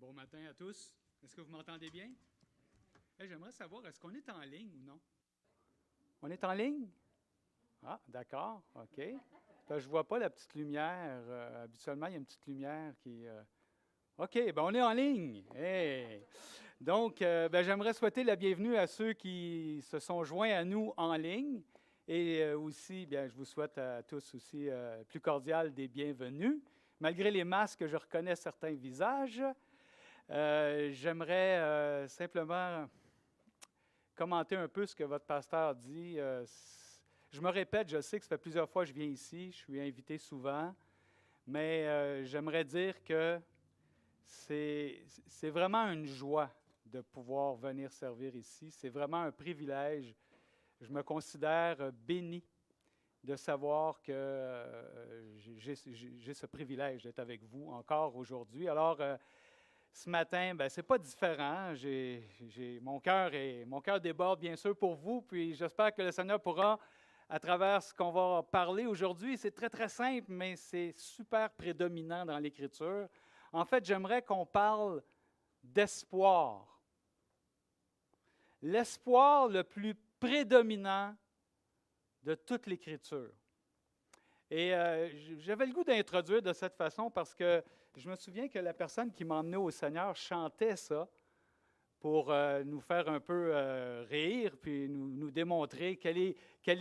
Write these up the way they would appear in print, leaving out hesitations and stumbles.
Bon matin à tous. Est-ce que vous m'entendez bien? J'aimerais savoir, est-ce qu'on est en ligne ou non? On est en ligne? Ah, d'accord, OK. Je ne vois pas la petite lumière. Habituellement, il y a une petite lumière qui... OK, bien, on est en ligne. Hey. Donc, j'aimerais souhaiter la bienvenue à ceux qui se sont joints à nous en ligne. Et aussi, bien, je vous souhaite à tous aussi plus cordial des bienvenus. Malgré les masques, je reconnais certains visages. J'aimerais simplement commenter un peu ce que votre pasteur dit. Je me répète, je sais que ça fait plusieurs fois que je viens ici, je suis invité souvent, mais j'aimerais dire que c'est vraiment une joie de pouvoir venir servir ici. C'est vraiment un privilège. Je me considère béni de savoir que j'ai ce privilège d'être avec vous encore aujourd'hui. Alors, ce matin, ce n'est pas différent. Mon cœur déborde bien sûr pour vous, puis j'espère que le Seigneur pourra, à travers ce qu'on va parler aujourd'hui, c'est très, très simple, mais c'est super prédominant dans l'Écriture. En fait, j'aimerais qu'on parle d'espoir. L'espoir le plus prédominant de toute l'Écriture. Et j'avais le goût d'introduire de cette façon parce que je me souviens que la personne qui m'a emmené au Seigneur chantait ça pour nous faire un peu rire, puis nous démontrer quelle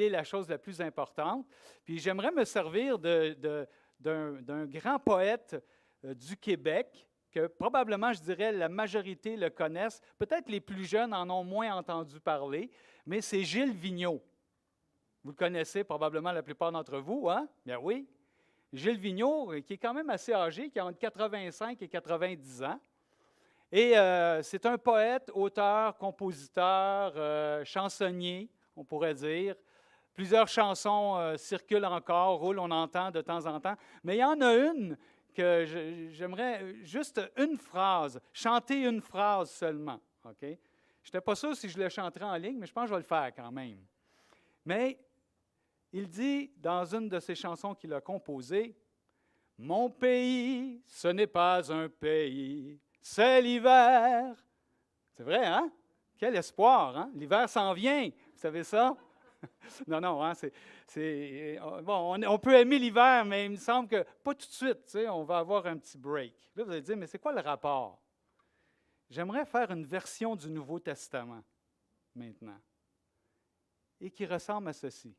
est la chose la plus importante. Puis j'aimerais me servir d'un grand poète du Québec, que probablement, je dirais, la majorité le connaissent. Peut-être les plus jeunes en ont moins entendu parler, mais c'est Gilles Vigneault. Vous le connaissez probablement la plupart d'entre vous, hein? Bien oui. Gilles Vigneault, qui est quand même assez âgé, qui a entre 85 et 90 ans. Et c'est un poète, auteur, compositeur, chansonnier, on pourrait dire. Plusieurs chansons circulent encore, roulent, on entend de temps en temps. Mais il y en a une que j'aimerais juste une phrase, chanter une phrase seulement. OK? Je n'étais pas sûr si je le chanterais en ligne, mais je pense que je vais le faire quand même. Mais il dit, dans une de ses chansons qu'il a composées, « Mon pays, ce n'est pas un pays, c'est l'hiver. » C'est vrai, hein? Quel espoir, hein? L'hiver s'en vient, vous savez ça? Non, hein? Bon, on peut aimer l'hiver, mais il me semble que pas tout de suite, tu sais, on va avoir un petit break. Là, vous allez dire, mais c'est quoi le rapport? J'aimerais faire une version du Nouveau Testament, maintenant, et qui ressemble à ceci.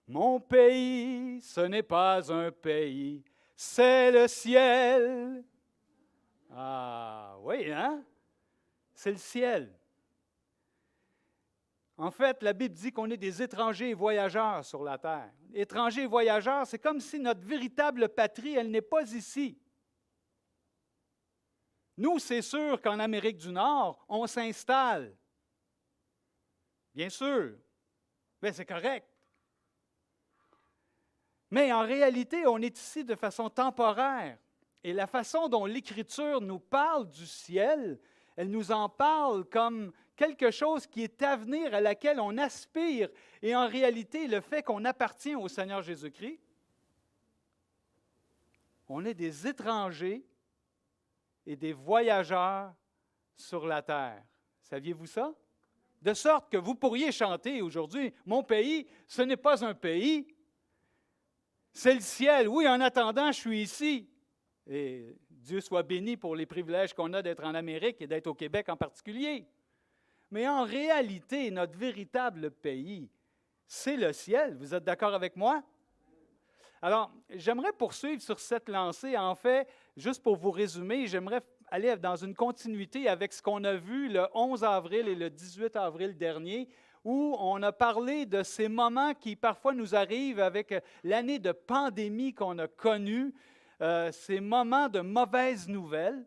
Mon pays, ce n'est pas un pays, c'est le ciel. Ah oui, hein? C'est le ciel. En fait, la Bible dit qu'on est des étrangers et voyageurs sur la terre. Étrangers et voyageurs, c'est comme si notre véritable patrie, elle n'est pas ici. Nous, c'est sûr qu'en Amérique du Nord, on s'installe. Bien sûr. Bien, c'est correct. Mais en réalité, on est ici de façon temporaire. Et la façon dont l'Écriture nous parle du ciel, elle nous en parle comme quelque chose qui est à venir, à laquelle on aspire. Et en réalité, le fait qu'on appartient au Seigneur Jésus-Christ, on est des étrangers et des voyageurs sur la terre. Saviez-vous ça? De sorte que vous pourriez chanter aujourd'hui, « Mon pays, ce n'est pas un pays, c'est le ciel. Oui, en attendant, je suis ici. » Et Dieu soit béni pour les privilèges qu'on a d'être en Amérique et d'être au Québec en particulier. Mais en réalité, notre véritable pays, c'est le ciel. Vous êtes d'accord avec moi? Alors, j'aimerais poursuivre sur cette lancée. En fait, juste pour vous résumer, j'aimerais aller dans une continuité avec ce qu'on a vu le 11 avril et le 18 avril dernier, où on a parlé de ces moments qui parfois nous arrivent avec l'année de pandémie qu'on a connue, ces moments de mauvaises nouvelles.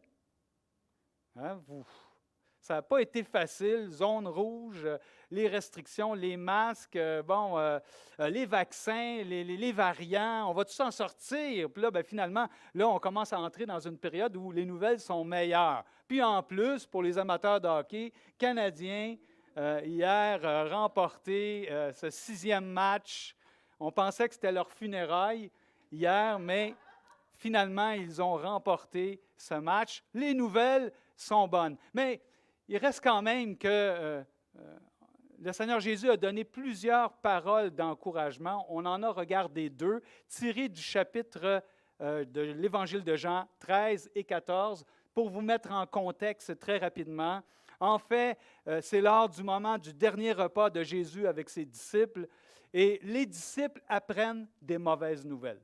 Hein, ça n'a pas été facile, zone rouge, les restrictions, les masques, les vaccins, les variants, on va tous s'en sortir. Puis là, finalement, là, on commence à entrer dans une période où les nouvelles sont meilleures. Puis en plus, pour les amateurs de hockey, Canadiens, hier, remporté ce 6e match. On pensait que c'était leur funérailles hier, mais finalement, ils ont remporté ce match. Les nouvelles sont bonnes. Mais il reste quand même que le Seigneur Jésus a donné plusieurs paroles d'encouragement. On en a regardé 2, tirées du chapitre de l'Évangile de Jean 13 et 14, pour vous mettre en contexte très rapidement. En fait, c'est lors du moment du dernier repas de Jésus avec ses disciples, et les disciples apprennent des mauvaises nouvelles.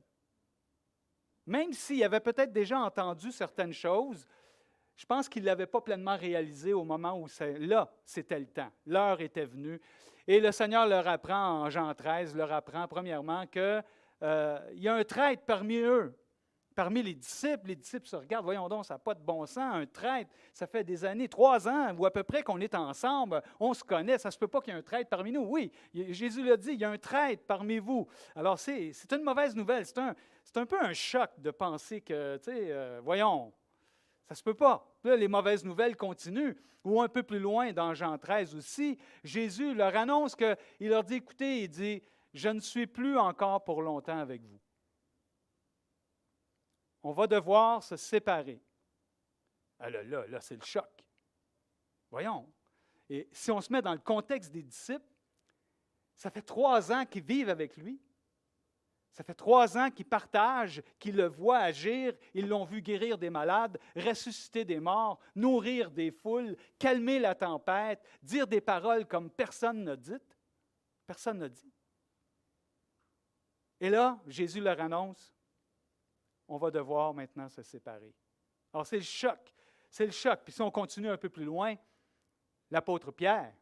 Même s'ils avaient peut-être déjà entendu certaines choses, je pense qu'ils ne l'avaient pas pleinement réalisé au moment où c'était le temps. L'heure était venue. Et le Seigneur leur apprend, en Jean 13, leur apprend premièrement qu'il y a un traître parmi eux. Parmi les disciples se regardent, voyons donc, ça n'a pas de bon sens, un traître, ça fait des années, 3 ans ou à peu près qu'on est ensemble, on se connaît, ça ne se peut pas qu'il y ait un traître parmi nous. Oui, Jésus l'a dit, il y a un traître parmi vous. Alors, c'est une mauvaise nouvelle, c'est un peu un choc de penser que, voyons, ça ne se peut pas. Là, les mauvaises nouvelles continuent. Ou un peu plus loin, dans Jean 13 aussi, Jésus leur annonce il leur dit, écoutez, il dit, je ne suis plus encore pour longtemps avec vous. On va devoir se séparer. Ah là, c'est le choc. Voyons. Et si on se met dans le contexte des disciples, ça fait 3 ans qu'ils vivent avec lui. Ça fait 3 ans qu'ils partagent, qu'ils le voient agir. Ils l'ont vu guérir des malades, ressusciter des morts, nourrir des foules, calmer la tempête, dire des paroles comme personne n'a dites. Personne n'a dit. Et là, Jésus leur annonce, on va devoir maintenant se séparer. Alors, c'est le choc. C'est le choc. Puis si on continue un peu plus loin, l'apôtre Pierre,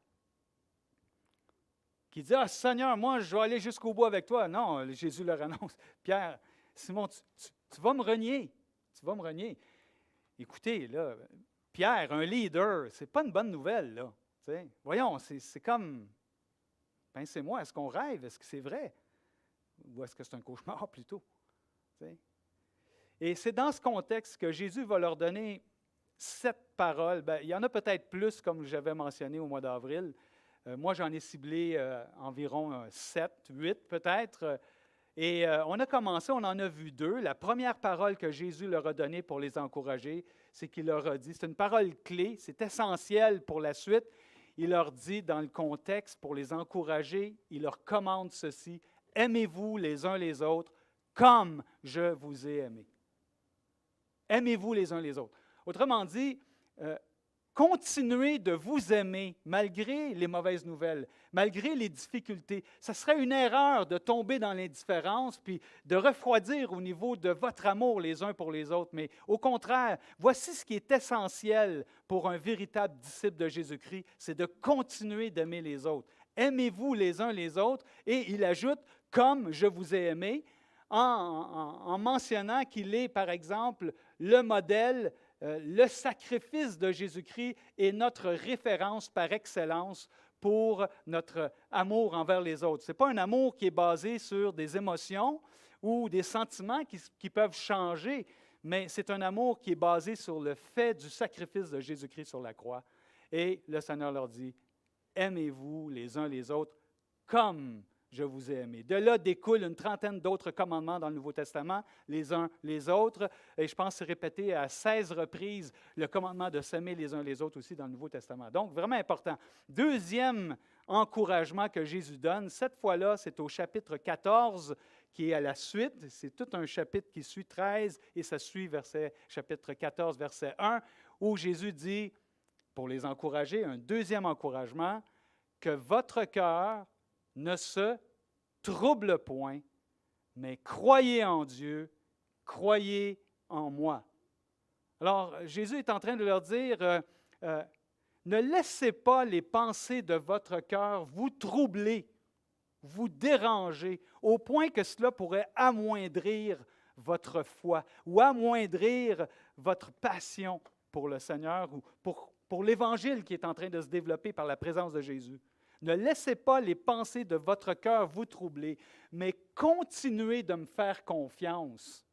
qui dit, « Ah, Seigneur, moi, je vais aller jusqu'au bout avec toi. » Non, Jésus leur annonce, « Pierre, Simon, tu vas me renier. Tu vas me renier. » Écoutez, là, Pierre, un leader, c'est pas une bonne nouvelle, là. T'sais, voyons, c'est comme, pensez-moi, est-ce qu'on rêve? Est-ce que c'est vrai? Ou est-ce que c'est un cauchemar plutôt? T'sais? Et c'est dans ce contexte que Jésus va leur donner 7 paroles. Bien, il y en a peut-être plus, comme j'avais mentionné au mois d'avril. Moi, j'en ai ciblé environ 7, 8 peut-être. Et on a commencé, on en a vu 2. La première parole que Jésus leur a donnée pour les encourager, c'est qu'il leur a dit, c'est une parole clé, c'est essentiel pour la suite. Il leur dit, dans le contexte, pour les encourager, il leur commande ceci, « Aimez-vous les uns les autres comme je vous ai aimés. » Aimez-vous les uns les autres. Autrement dit, continuez de vous aimer malgré les mauvaises nouvelles, malgré les difficultés. Ce serait une erreur de tomber dans l'indifférence puis de refroidir au niveau de votre amour les uns pour les autres. Mais au contraire, voici ce qui est essentiel pour un véritable disciple de Jésus-Christ, c'est de continuer d'aimer les autres. Aimez-vous les uns les autres. Et il ajoute, comme je vous ai aimé, en mentionnant qu'il est, par exemple, le modèle, le sacrifice de Jésus-Christ est notre référence par excellence pour notre amour envers les autres. Ce n'est pas un amour qui est basé sur des émotions ou des sentiments qui peuvent changer, mais c'est un amour qui est basé sur le fait du sacrifice de Jésus-Christ sur la croix. Et le Seigneur leur dit, « Aimez-vous les uns les autres comme je vous ai aimé. » De là découle une trentaine d'autres commandements dans le Nouveau Testament, les uns les autres. Et je pense que c'est répété à 16 reprises le commandement de s'aimer les uns les autres aussi dans le Nouveau Testament. Donc, vraiment important. Deuxième encouragement que Jésus donne, cette fois-là, c'est au chapitre 14 qui est à la suite. C'est tout un chapitre qui suit 13 et ça suit chapitre 14, verset 1, où Jésus dit, pour les encourager, un deuxième encouragement, que votre cœur ne se trouble point, mais croyez en Dieu, croyez en moi. Alors, Jésus est en train de leur dire, ne laissez pas les pensées de votre cœur vous troubler, vous déranger, au point que cela pourrait amoindrir votre foi ou amoindrir votre passion pour le Seigneur ou pour l'Évangile qui est en train de se développer par la présence de Jésus. Ne laissez pas les pensées de votre cœur vous troubler, mais continuez de me faire confiance.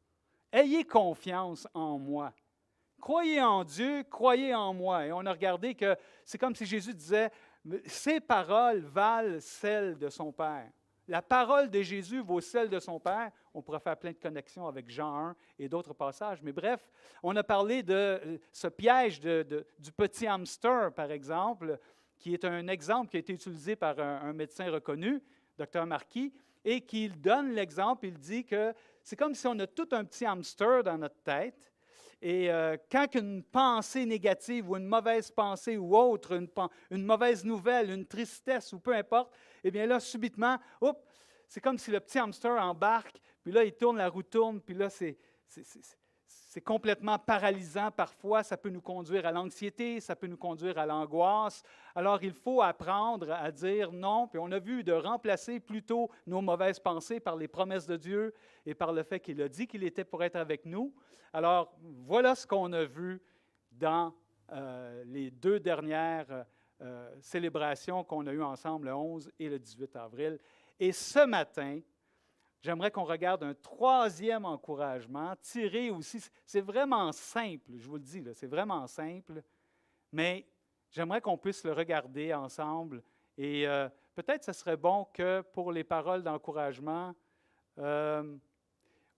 Ayez confiance en moi. Croyez en Dieu, croyez en moi. Et on a regardé que c'est comme si Jésus disait, ces paroles valent celles de son Père. la parole de Jésus vaut celle de son Père. On pourrait faire plein de connexions avec Jean 1 et d'autres passages. Mais bref, on a parlé de ce piège du petit hamster, par exemple, qui est un exemple qui a été utilisé par un médecin reconnu, Dr. Marquis, et qui donne l'exemple, il dit que c'est comme si on a tout un petit hamster dans notre tête, et quand une pensée négative ou une mauvaise pensée ou autre, une mauvaise nouvelle, une tristesse ou peu importe, eh bien là, subitement, c'est comme si le petit hamster embarque, puis là, il tourne, la roue tourne, puis là, c'est complètement paralysant parfois. Ça peut nous conduire à l'anxiété, ça peut nous conduire à l'angoisse. Alors, il faut apprendre à dire non, puis on a vu de remplacer plutôt nos mauvaises pensées par les promesses de Dieu et par le fait qu'il a dit qu'il était pour être avec nous. Alors, voilà ce qu'on a vu dans les 2 dernières célébrations qu'on a eues ensemble, le 11 et le 18 avril. Et ce matin, j'aimerais qu'on regarde un 3e encouragement, tiré aussi, c'est vraiment simple, je vous le dis, là, c'est vraiment simple, mais j'aimerais qu'on puisse le regarder ensemble. Et peut-être ce serait bon que pour les paroles d'encouragement,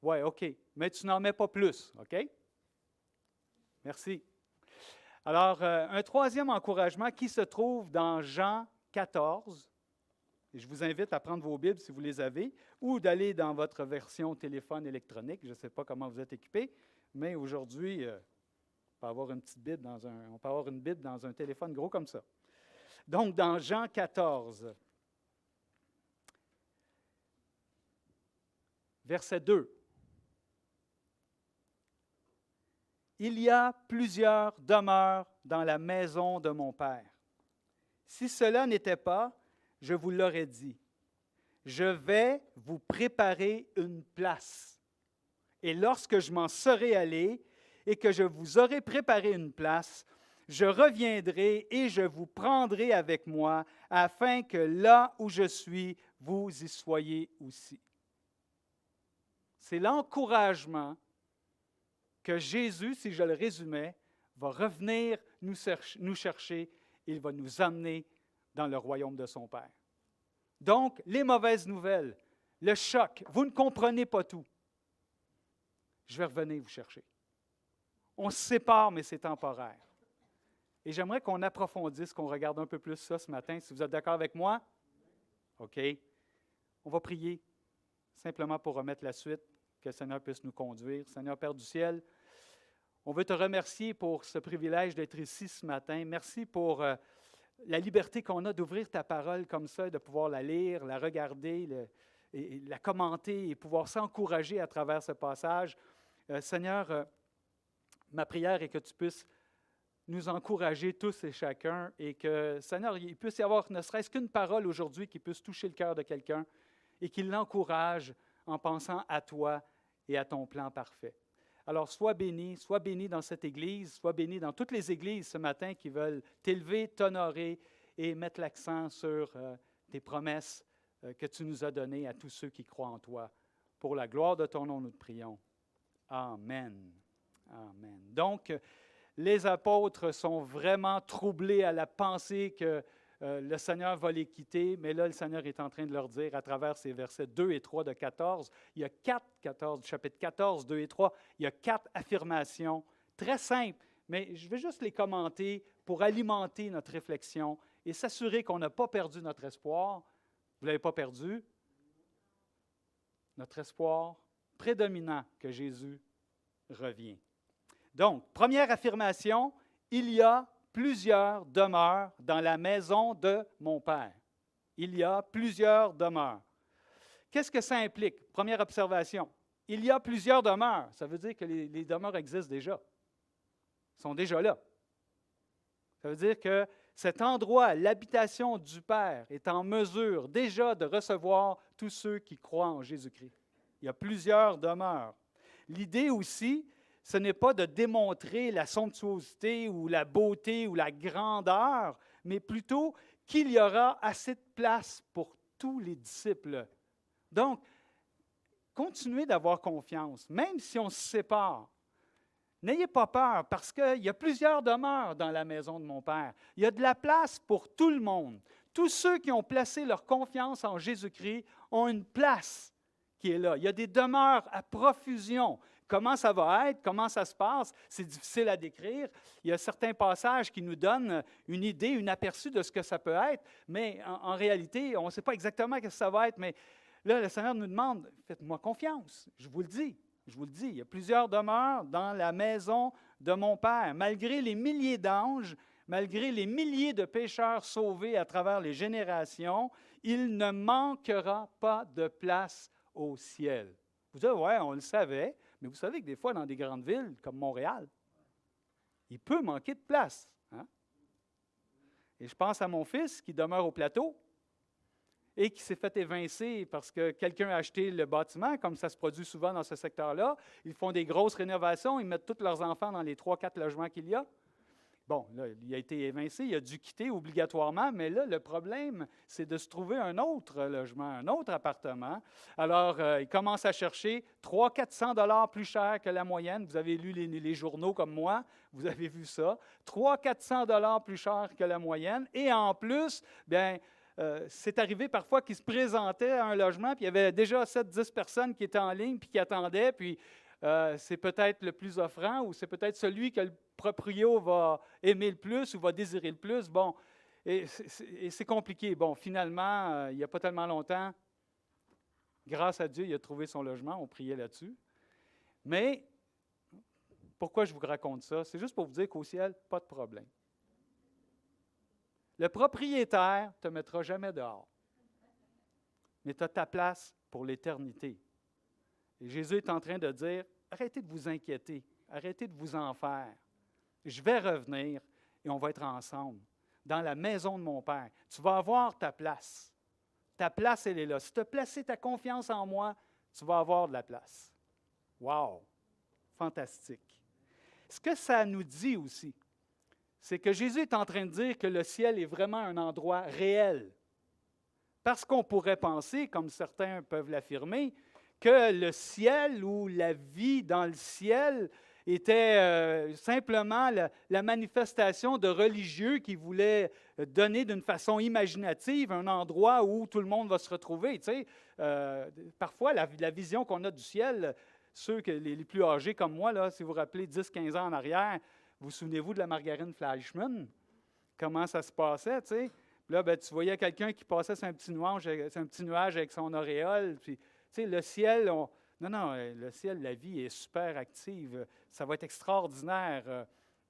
oui, OK, mais tu n'en mets pas plus, OK? Merci. Alors, un 3e encouragement qui se trouve dans Jean 14. Et je vous invite à prendre vos Bibles si vous les avez, ou d'aller dans votre version téléphone électronique. Je ne sais pas comment vous êtes équipés, mais aujourd'hui, on peut avoir une petite Bible on peut avoir une Bible dans un téléphone gros comme ça. Donc, dans Jean 14, verset 2. Il y a plusieurs demeures dans la maison de mon Père. Si cela n'était pas, je vous l'aurais dit. Je vais vous préparer une place. Et lorsque je m'en serai allé et que je vous aurai préparé une place, je reviendrai et je vous prendrai avec moi, afin que là où je suis, vous y soyez aussi. C'est l'encouragement que Jésus, si je le résumais, va revenir nous chercher, il va nous amener dans le royaume de son Père. Donc, les mauvaises nouvelles, le choc, vous ne comprenez pas tout. Je vais revenir vous chercher. On se sépare, mais c'est temporaire. Et j'aimerais qu'on approfondisse, qu'on regarde un peu plus ça ce matin, si vous êtes d'accord avec moi. OK. On va prier simplement pour remettre la suite, que le Seigneur puisse nous conduire. Seigneur Père du ciel, on veut te remercier pour ce privilège d'être ici ce matin. Merci pour la liberté qu'on a d'ouvrir ta parole comme ça, de pouvoir la lire, la regarder, et la commenter et pouvoir s'encourager à travers ce passage. Seigneur, ma prière est que tu puisses nous encourager tous et chacun et que, Seigneur, il puisse y avoir ne serait-ce qu'une parole aujourd'hui qui puisse toucher le cœur de quelqu'un et qui l'encourage en pensant à toi et à ton plan parfait. Alors, sois béni dans cette Église, sois béni dans toutes les églises ce matin qui veulent t'élever, t'honorer et mettre l'accent sur tes promesses que tu nous as données à tous ceux qui croient en toi. Pour la gloire de ton nom, nous te prions. Amen. Amen. Donc, les apôtres sont vraiment troublés à la pensée que le Seigneur va les quitter, mais là, le Seigneur est en train de leur dire, à travers ces versets 2 et 3 de 14, il y a 14, chapitre 14, 2 et 3, il y a 4 affirmations très simples, mais je vais juste les commenter pour alimenter notre réflexion et s'assurer qu'on n'a pas perdu notre espoir. Vous ne l'avez pas perdu? Notre espoir prédominant que Jésus revient. Donc, première affirmation, il y a plusieurs demeures dans la maison de mon Père. Il y a plusieurs demeures. Qu'est-ce que ça implique? Première observation. Il y a plusieurs demeures. Ça veut dire que les demeures existent déjà. Ils sont déjà là. Ça veut dire que cet endroit, l'habitation du Père, est en mesure déjà de recevoir tous ceux qui croient en Jésus-Christ. Il y a plusieurs demeures. L'idée aussi, ce n'est pas de démontrer la somptuosité ou la beauté ou la grandeur, mais plutôt qu'il y aura assez de place pour tous les disciples. Donc, continuez d'avoir confiance, même si on se sépare. N'ayez pas peur, parce qu'il y a plusieurs demeures dans la maison de mon Père. Il y a de la place pour tout le monde. Tous ceux qui ont placé leur confiance en Jésus-Christ ont une place qui est là. Il y a des demeures à profusion. Comment ça va être? Comment ça se passe? C'est difficile à décrire. Il y a certains passages qui nous donnent une idée, une aperçu de ce que ça peut être, mais en réalité, on ne sait pas exactement ce que ça va être. Mais là, le Seigneur nous demande, faites-moi confiance. Je vous le dis. Il y a plusieurs demeures dans la maison de mon Père. Malgré les milliers d'anges, malgré les milliers de pécheurs sauvés à travers les générations, il ne manquera pas de place au ciel. Vous dites, ouais, on le savait, mais vous savez que des fois, dans des grandes villes comme Montréal, il peut manquer de place. Hein? Et je pense à mon fils qui demeure au plateau et qui s'est fait évincer parce que quelqu'un a acheté le bâtiment, comme ça se produit souvent dans ce secteur-là. Ils font des grosses rénovations, ils mettent tous leurs enfants dans les 3-4 logements qu'il y a. Bon, là, il a été évincé, il a dû quitter obligatoirement, mais là, le problème, c'est de se trouver un autre logement, un autre appartement. Alors, il commence à chercher 300-400 $ plus cher que la moyenne. Vous avez lu les journaux comme moi, vous avez vu ça. 300-400 $ plus cher que la moyenne. Et en plus, bien, c'est arrivé parfois qu'il se présentait à un logement, puis il y avait déjà 7-10 personnes qui étaient en ligne, puis qui attendaient, puis c'est peut-être le plus offrant, ou c'est peut-être celui que le proprio va aimer le plus ou va désirer le plus. Bon, et c'est compliqué. Bon, finalement, il n'y a pas tellement longtemps, grâce à Dieu, il a trouvé son logement. On priait là-dessus. Mais, pourquoi je vous raconte ça? C'est juste pour vous dire qu'au ciel, pas de problème. Le propriétaire ne te mettra jamais dehors. Mais tu as ta place pour l'éternité. Et Jésus est en train de dire, arrêtez de vous inquiéter, arrêtez de vous en faire. Je vais revenir et on va être ensemble dans la maison de mon Père. Tu vas avoir ta place. Ta place, elle est là. Si tu as placé ta confiance en moi, tu vas avoir de la place. Wow! Fantastique. Ce que ça nous dit aussi, c'est que Jésus est en train de dire que le ciel est vraiment un endroit réel. Parce qu'on pourrait penser, comme certains peuvent l'affirmer, que le ciel ou la vie dans le ciel était simplement la manifestation de religieux qui voulaient donner d'une façon imaginative un endroit où tout le monde va se retrouver. Tu sais, parfois, la vision qu'on a du ciel, ceux les plus âgés comme moi, là, si vous vous rappelez 10-15 ans en arrière, vous souvenez-vous de la margarine Fleischmann? Comment ça se passait, tu sais? Puis là, ben, tu voyais quelqu'un qui passait sur un petit nuage avec son auréole, puis tu sais, le ciel, non, le ciel, la vie est super active. Ça va être extraordinaire.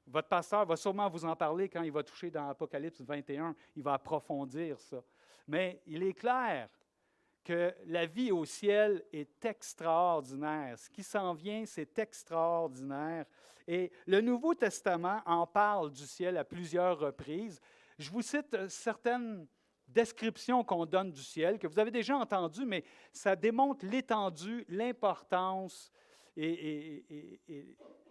Votre pasteur va sûrement vous en parler quand il va toucher dans Apocalypse 21. Il va approfondir ça. Mais il est clair que la vie au ciel est extraordinaire. Ce qui s'en vient, c'est extraordinaire. Et le Nouveau Testament en parle du ciel à plusieurs reprises. Je vous cite certaines description qu'on donne du ciel, que vous avez déjà entendu, mais ça démontre l'étendue, l'importance et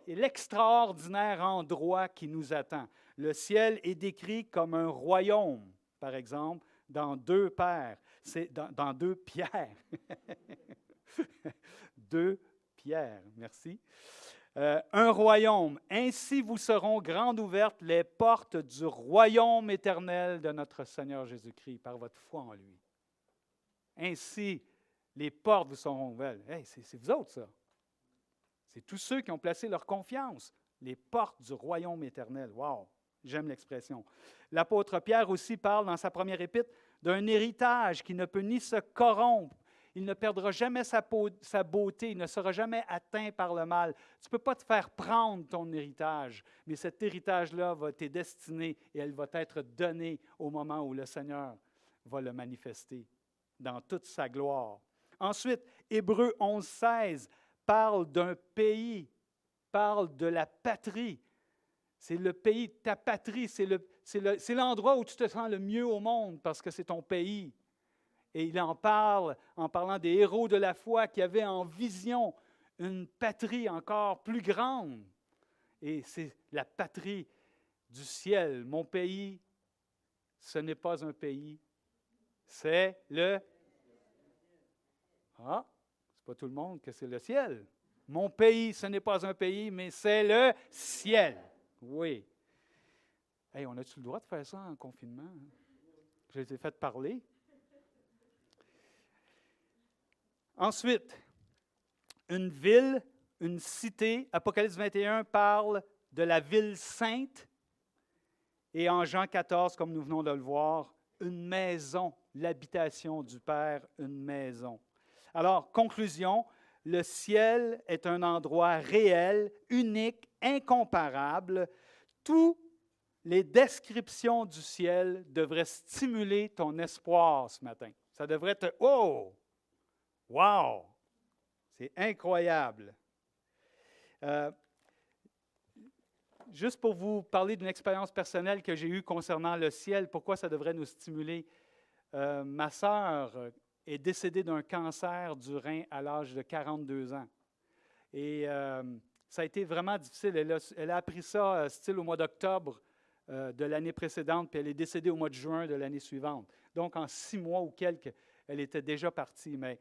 l'extraordinaire endroit qui nous attend. Le ciel est décrit comme un royaume, par exemple, dans 2 Pierre. C'est dans 2 Pierre. 2 Pierre, merci. Un royaume. Ainsi vous seront grandes ouvertes les portes du royaume éternel de notre Seigneur Jésus-Christ par votre foi en lui. Ainsi, les portes vous seront ouvertes. Hey, c'est vous autres, ça. C'est tous ceux qui ont placé leur confiance. Les portes du royaume éternel. Wow! J'aime l'expression. L'apôtre Pierre aussi parle dans sa première épître d'un héritage qui ne peut ni se corrompre. Il ne perdra jamais sa beauté, il ne sera jamais atteint par le mal. Tu ne peux pas te faire prendre ton héritage, mais cet héritage-là va t'être destiné et elle va être donnée au moment où le Seigneur va le manifester dans toute sa gloire. Ensuite, Hébreux 11-16 parle d'un pays, parle de la patrie. C'est le pays, ta patrie, c'est l'endroit où tu te sens le mieux au monde parce que c'est ton pays. Et il en parle en parlant des héros de la foi qui avaient en vision une patrie encore plus grande. Et c'est la patrie du ciel. Mon pays, ce n'est pas un pays, c'est le... Ah, c'est pas tout le monde que c'est le ciel. Mon pays, ce n'est pas un pays, mais c'est le ciel. Oui. Hey, on a-tu le droit de faire ça en confinement? Hein? J'ai été fait parler. Ensuite, une ville, une cité. Apocalypse 21 parle de la ville sainte. Et en Jean 14, comme nous venons de le voir, une maison, l'habitation du Père, une maison. Alors, conclusion, le ciel est un endroit réel, unique, incomparable. Toutes les descriptions du ciel devraient stimuler ton espoir ce matin. Ça devrait te... Oh! Wow! C'est incroyable. Juste pour vous parler d'une expérience personnelle que j'ai eue concernant le ciel, pourquoi ça devrait nous stimuler. Ma sœur est décédée d'un cancer du rein à l'âge de 42 ans. Et ça a été vraiment difficile. Elle a appris ça, style au mois d'octobre de l'année précédente, puis elle est décédée au mois de juin de l'année suivante. Donc, en 6 mois ou quelques, elle était déjà partie. Mais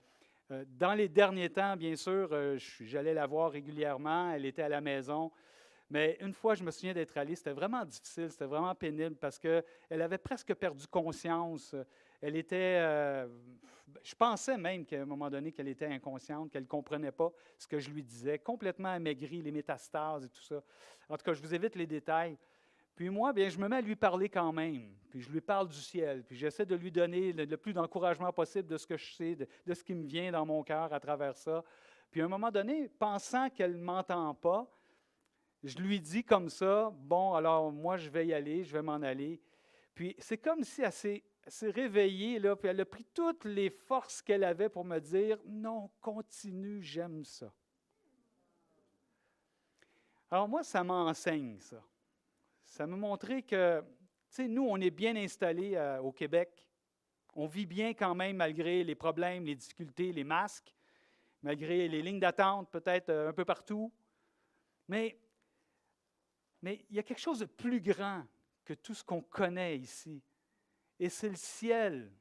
dans les derniers temps, bien sûr, j'allais la voir régulièrement. Elle était à la maison. Mais une fois, je me souviens d'être allé, c'était vraiment difficile, c'était vraiment pénible parce qu'elle avait presque perdu conscience. Elle était, je pensais même qu'à un moment donné qu'elle était inconsciente, qu'elle ne comprenait pas ce que je lui disais, complètement amaigrie, les métastases et tout ça. En tout cas, je vous évite les détails. Puis moi, bien, je me mets à lui parler quand même. Puis je lui parle du ciel. Puis j'essaie de lui donner le plus d'encouragement possible de ce que je sais, de ce qui me vient dans mon cœur à travers ça. Puis à un moment donné, pensant qu'elle ne m'entend pas, je lui dis comme ça, bon, alors moi, je vais y aller, je vais m'en aller. Puis c'est comme si elle s'est réveillée, là, puis elle a pris toutes les forces qu'elle avait pour me dire, non, continue, j'aime ça. Alors moi, ça m'enseigne, ça. Ça m'a montré que, tu sais, nous, on est bien installés au Québec. On vit bien quand même malgré les problèmes, les difficultés, les masques, malgré les lignes d'attente peut-être un peu partout. Mais il y a quelque chose de plus grand que tout ce qu'on connaît ici. Et c'est le ciel.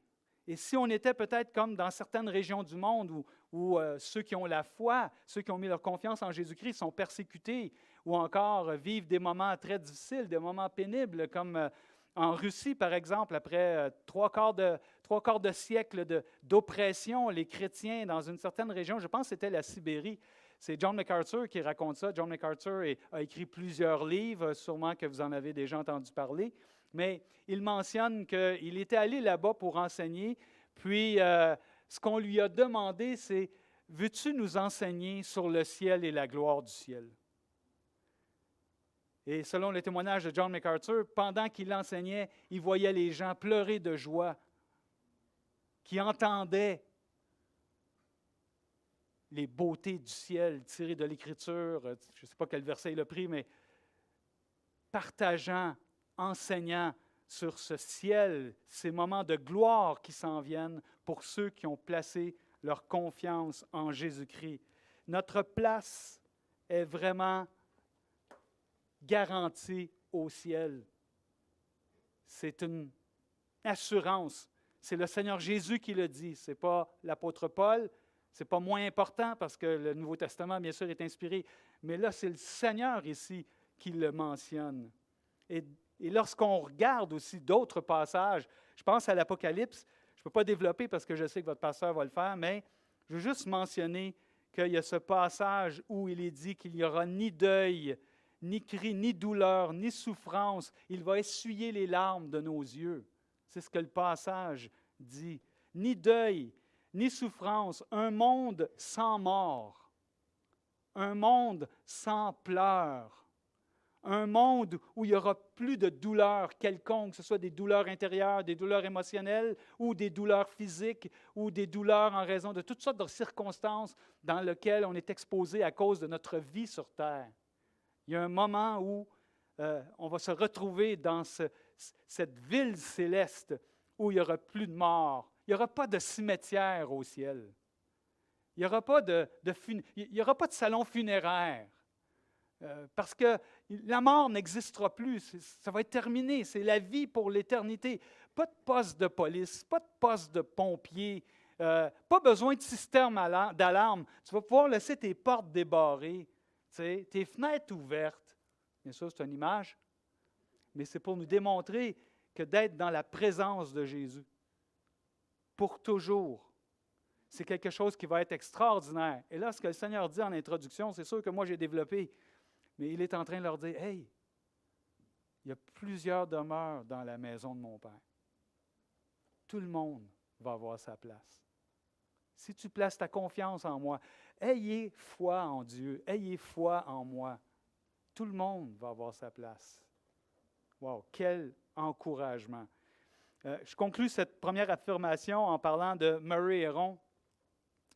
Et si on était peut-être comme dans certaines régions du monde où ceux qui ont la foi, ceux qui ont mis leur confiance en Jésus-Christ sont persécutés, ou encore vivent des moments très difficiles, des moments pénibles, comme en Russie, par exemple, après trois quarts de siècle d'oppression, les chrétiens dans une certaine région, je pense que c'était la Sibérie. C'est John MacArthur qui raconte ça. John MacArthur a écrit plusieurs livres, sûrement que vous en avez déjà entendu parler. Mais il mentionne qu'il était allé là-bas pour enseigner, puis ce qu'on lui a demandé, c'est « Veux-tu nous enseigner sur le ciel et la gloire du ciel? » Et selon le témoignage de John MacArthur, pendant qu'il enseignait, il voyait les gens pleurer de joie, qui entendaient les beautés du ciel tirées de l'Écriture, je ne sais pas quel verset il a pris, mais partageant, enseignant sur ce ciel, ces moments de gloire qui s'en viennent pour ceux qui ont placé leur confiance en Jésus-Christ. Notre place est vraiment garantie au ciel. C'est une assurance. C'est le Seigneur Jésus qui le dit, ce n'est pas l'apôtre Paul. Ce n'est pas moins important parce que le Nouveau Testament, bien sûr, est inspiré. Mais là, c'est le Seigneur ici qui le mentionne. Et lorsqu'on regarde aussi d'autres passages, je pense à l'Apocalypse, je ne peux pas développer parce que je sais que votre pasteur va le faire, mais je veux juste mentionner qu'il y a ce passage où il est dit qu'il n'y aura ni deuil, ni cri, ni douleur, ni souffrance. Il va essuyer les larmes de nos yeux. C'est ce que le passage dit. Ni deuil, ni souffrance, un monde sans mort, un monde sans pleurs, un monde où il n'y aura plus de douleur quelconque, que ce soit des douleurs intérieures, des douleurs émotionnelles ou des douleurs physiques ou des douleurs en raison de toutes sortes de circonstances dans lesquelles on est exposé à cause de notre vie sur Terre. Il y a un moment où on va se retrouver dans cette ville céleste où il n'y aura plus de mort. Il n'y aura pas de cimetière au ciel. Il n'y aura pas il y aura pas de salon funéraire. Parce que la mort n'existera plus. Ça va être terminé. C'est la vie pour l'éternité. Pas de poste de police, pas de poste de pompier, pas besoin de système d'alarme. Tu vas pouvoir laisser tes portes débarrées, tes fenêtres ouvertes. Bien sûr, c'est une image, mais c'est pour nous démontrer que d'être dans la présence de Jésus. Pour toujours. C'est quelque chose qui va être extraordinaire. Et là, ce que le Seigneur dit en introduction, c'est sûr que moi j'ai développé, mais il est en train de leur dire, « Hey, il y a plusieurs demeures dans la maison de mon Père. Tout le monde va avoir sa place. Si tu places ta confiance en moi, ayez foi en Dieu, ayez foi en moi. Tout le monde va avoir sa place. » Wow, quel encouragement. Je conclus cette première affirmation en parlant de Murray Héron.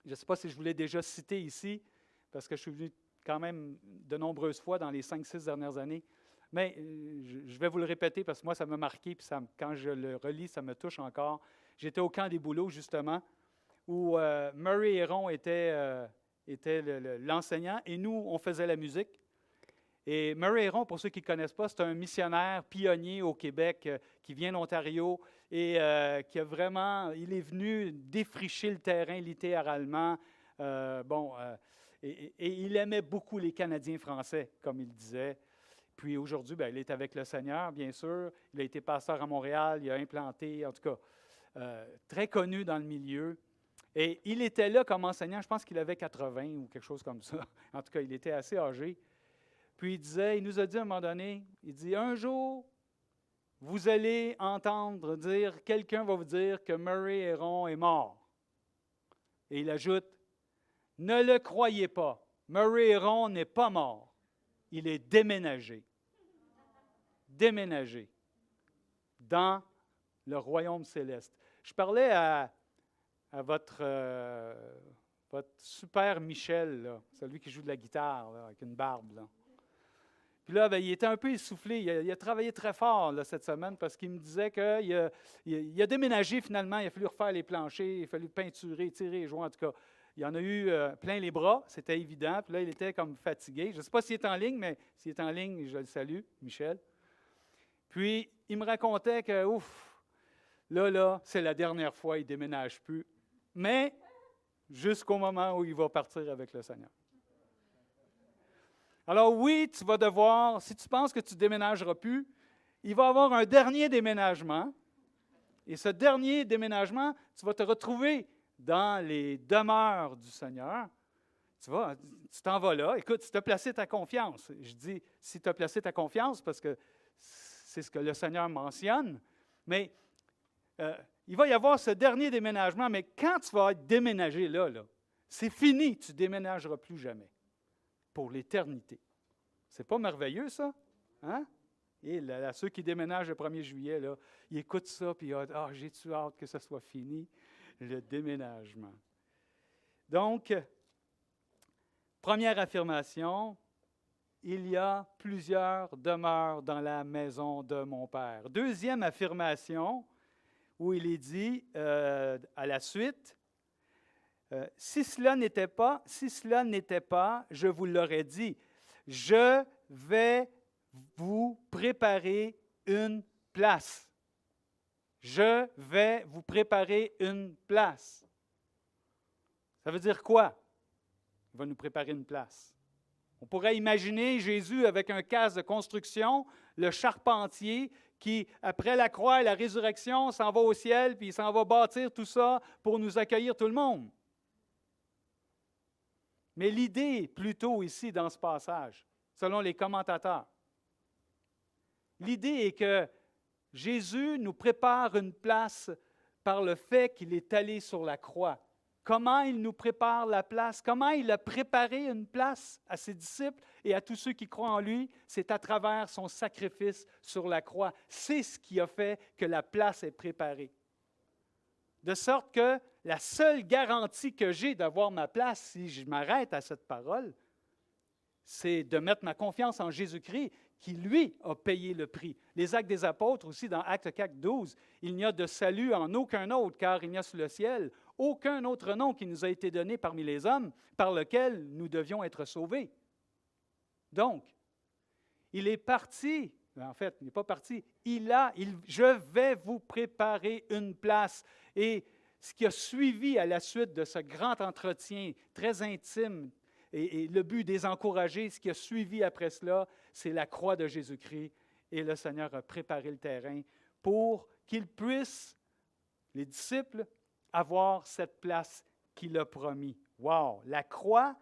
Je ne sais pas si je vous l'ai déjà cité ici, parce que je suis venu quand même de nombreuses fois dans les 5-6 dernières années. Mais je vais vous le répéter parce que moi, ça m'a marqué, puis quand je le relis, ça me touche encore. J'étais au camp des bouleaux, justement, où Murray Héron était l'enseignant et nous, on faisait la musique. Et Murray Héron, pour ceux qui ne connaissent pas, c'est un missionnaire pionnier au Québec qui vient d'Ontario et qui a vraiment, il est venu défricher le terrain littéralement. Et il aimait beaucoup les Canadiens français, comme il disait. Puis aujourd'hui, il est avec le Seigneur, bien sûr. Il a été pasteur à Montréal, il a implanté, en tout cas, très connu dans le milieu. Et il était là comme enseignant, je pense qu'il avait 80 ou quelque chose comme ça. En tout cas, il était assez âgé. Puis il nous a dit à un moment donné, il dit, un jour, vous allez entendre dire, quelqu'un va vous dire que Murray Héron est mort. Et il ajoute, ne le croyez pas, Murray Héron n'est pas mort, il est déménagé. Déménagé dans le royaume céleste. Je parlais à votre super Michel, là, celui qui joue de la guitare là, avec une barbe. Là. Puis là, il était un peu essoufflé. Il a travaillé très fort là, cette semaine parce qu'il me disait qu'il a déménagé finalement. Il a fallu refaire les planchers, il a fallu peinturer, tirer, jouer. En tout cas, il en a eu plein les bras, c'était évident. Puis là, il était comme fatigué. Je ne sais pas s'il est en ligne, mais s'il est en ligne, je le salue, Michel. Puis, il me racontait que, là, c'est la dernière fois, il ne déménage plus. Mais jusqu'au moment où il va partir avec le Seigneur. Alors oui, tu vas devoir, si tu penses que tu ne déménageras plus, il va y avoir un dernier déménagement. Et ce dernier déménagement, tu vas te retrouver dans les demeures du Seigneur. Tu t'en vas là. Écoute, si tu as placé ta confiance, je dis si tu as placé ta confiance parce que c'est ce que le Seigneur mentionne, mais il va y avoir ce dernier déménagement, mais quand tu vas être déménagé là, c'est fini, tu ne déménageras plus jamais. Pour l'éternité. C'est pas merveilleux, ça? Hein? Et là, ceux qui déménagent le 1er juillet, là, ils écoutent ça, puis j'ai-tu hâte que ça soit fini, le déménagement. Donc, première affirmation, il y a plusieurs demeures dans la maison de mon Père. Deuxième affirmation, où il est dit à la suite, si cela n'était pas, je vous l'aurais dit, je vais vous préparer une place. Je vais vous préparer une place. Ça veut dire quoi? Il va nous préparer une place. On pourrait imaginer Jésus avec un casque de construction, le charpentier qui, après la croix et la résurrection, s'en va au ciel, puis il s'en va bâtir tout ça pour nous accueillir tout le monde. Mais l'idée, plutôt ici, dans ce passage, selon les commentateurs, l'idée est que Jésus nous prépare une place par le fait qu'il est allé sur la croix. Comment il nous prépare la place? Comment il a préparé une place à ses disciples et à tous ceux qui croient en lui? C'est à travers son sacrifice sur la croix. C'est ce qui a fait que la place est préparée. De sorte que la seule garantie que j'ai d'avoir ma place, si je m'arrête à cette parole, c'est de mettre ma confiance en Jésus-Christ, qui, lui, a payé le prix. Les Actes des Apôtres, aussi, dans Actes 4, 12, il n'y a de salut en aucun autre, car il n'y a sous le ciel aucun autre nom qui nous a été donné parmi les hommes, par lequel nous devions être sauvés. Donc, il est parti, en fait, il n'est pas parti, je vais vous préparer une place. Et ce qui a suivi à la suite de ce grand entretien très intime, et le but des encourager, ce qui a suivi après cela, c'est la croix de Jésus-Christ. Et le Seigneur a préparé le terrain pour qu'ils puissent, les disciples, avoir cette place qu'il a promis. Wow! La croix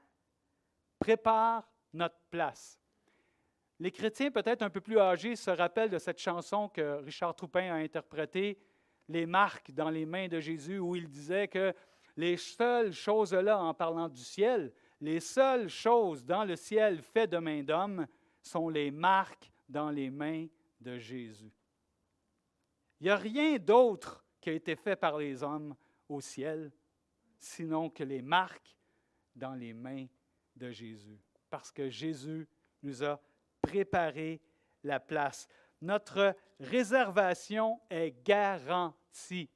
prépare notre place. Les chrétiens peut-être un peu plus âgés se rappellent de cette chanson que Richard Troupin a interprétée, « Les marques dans les mains de Jésus », où il disait que les seules choses là, en parlant du ciel, les seules choses dans le ciel faites de main d'homme sont les marques dans les mains de Jésus. Il n'y a rien d'autre qui a été fait par les hommes au ciel, sinon que les marques dans les mains de Jésus. Parce que Jésus nous a préparé la place. Notre réservation est garantie.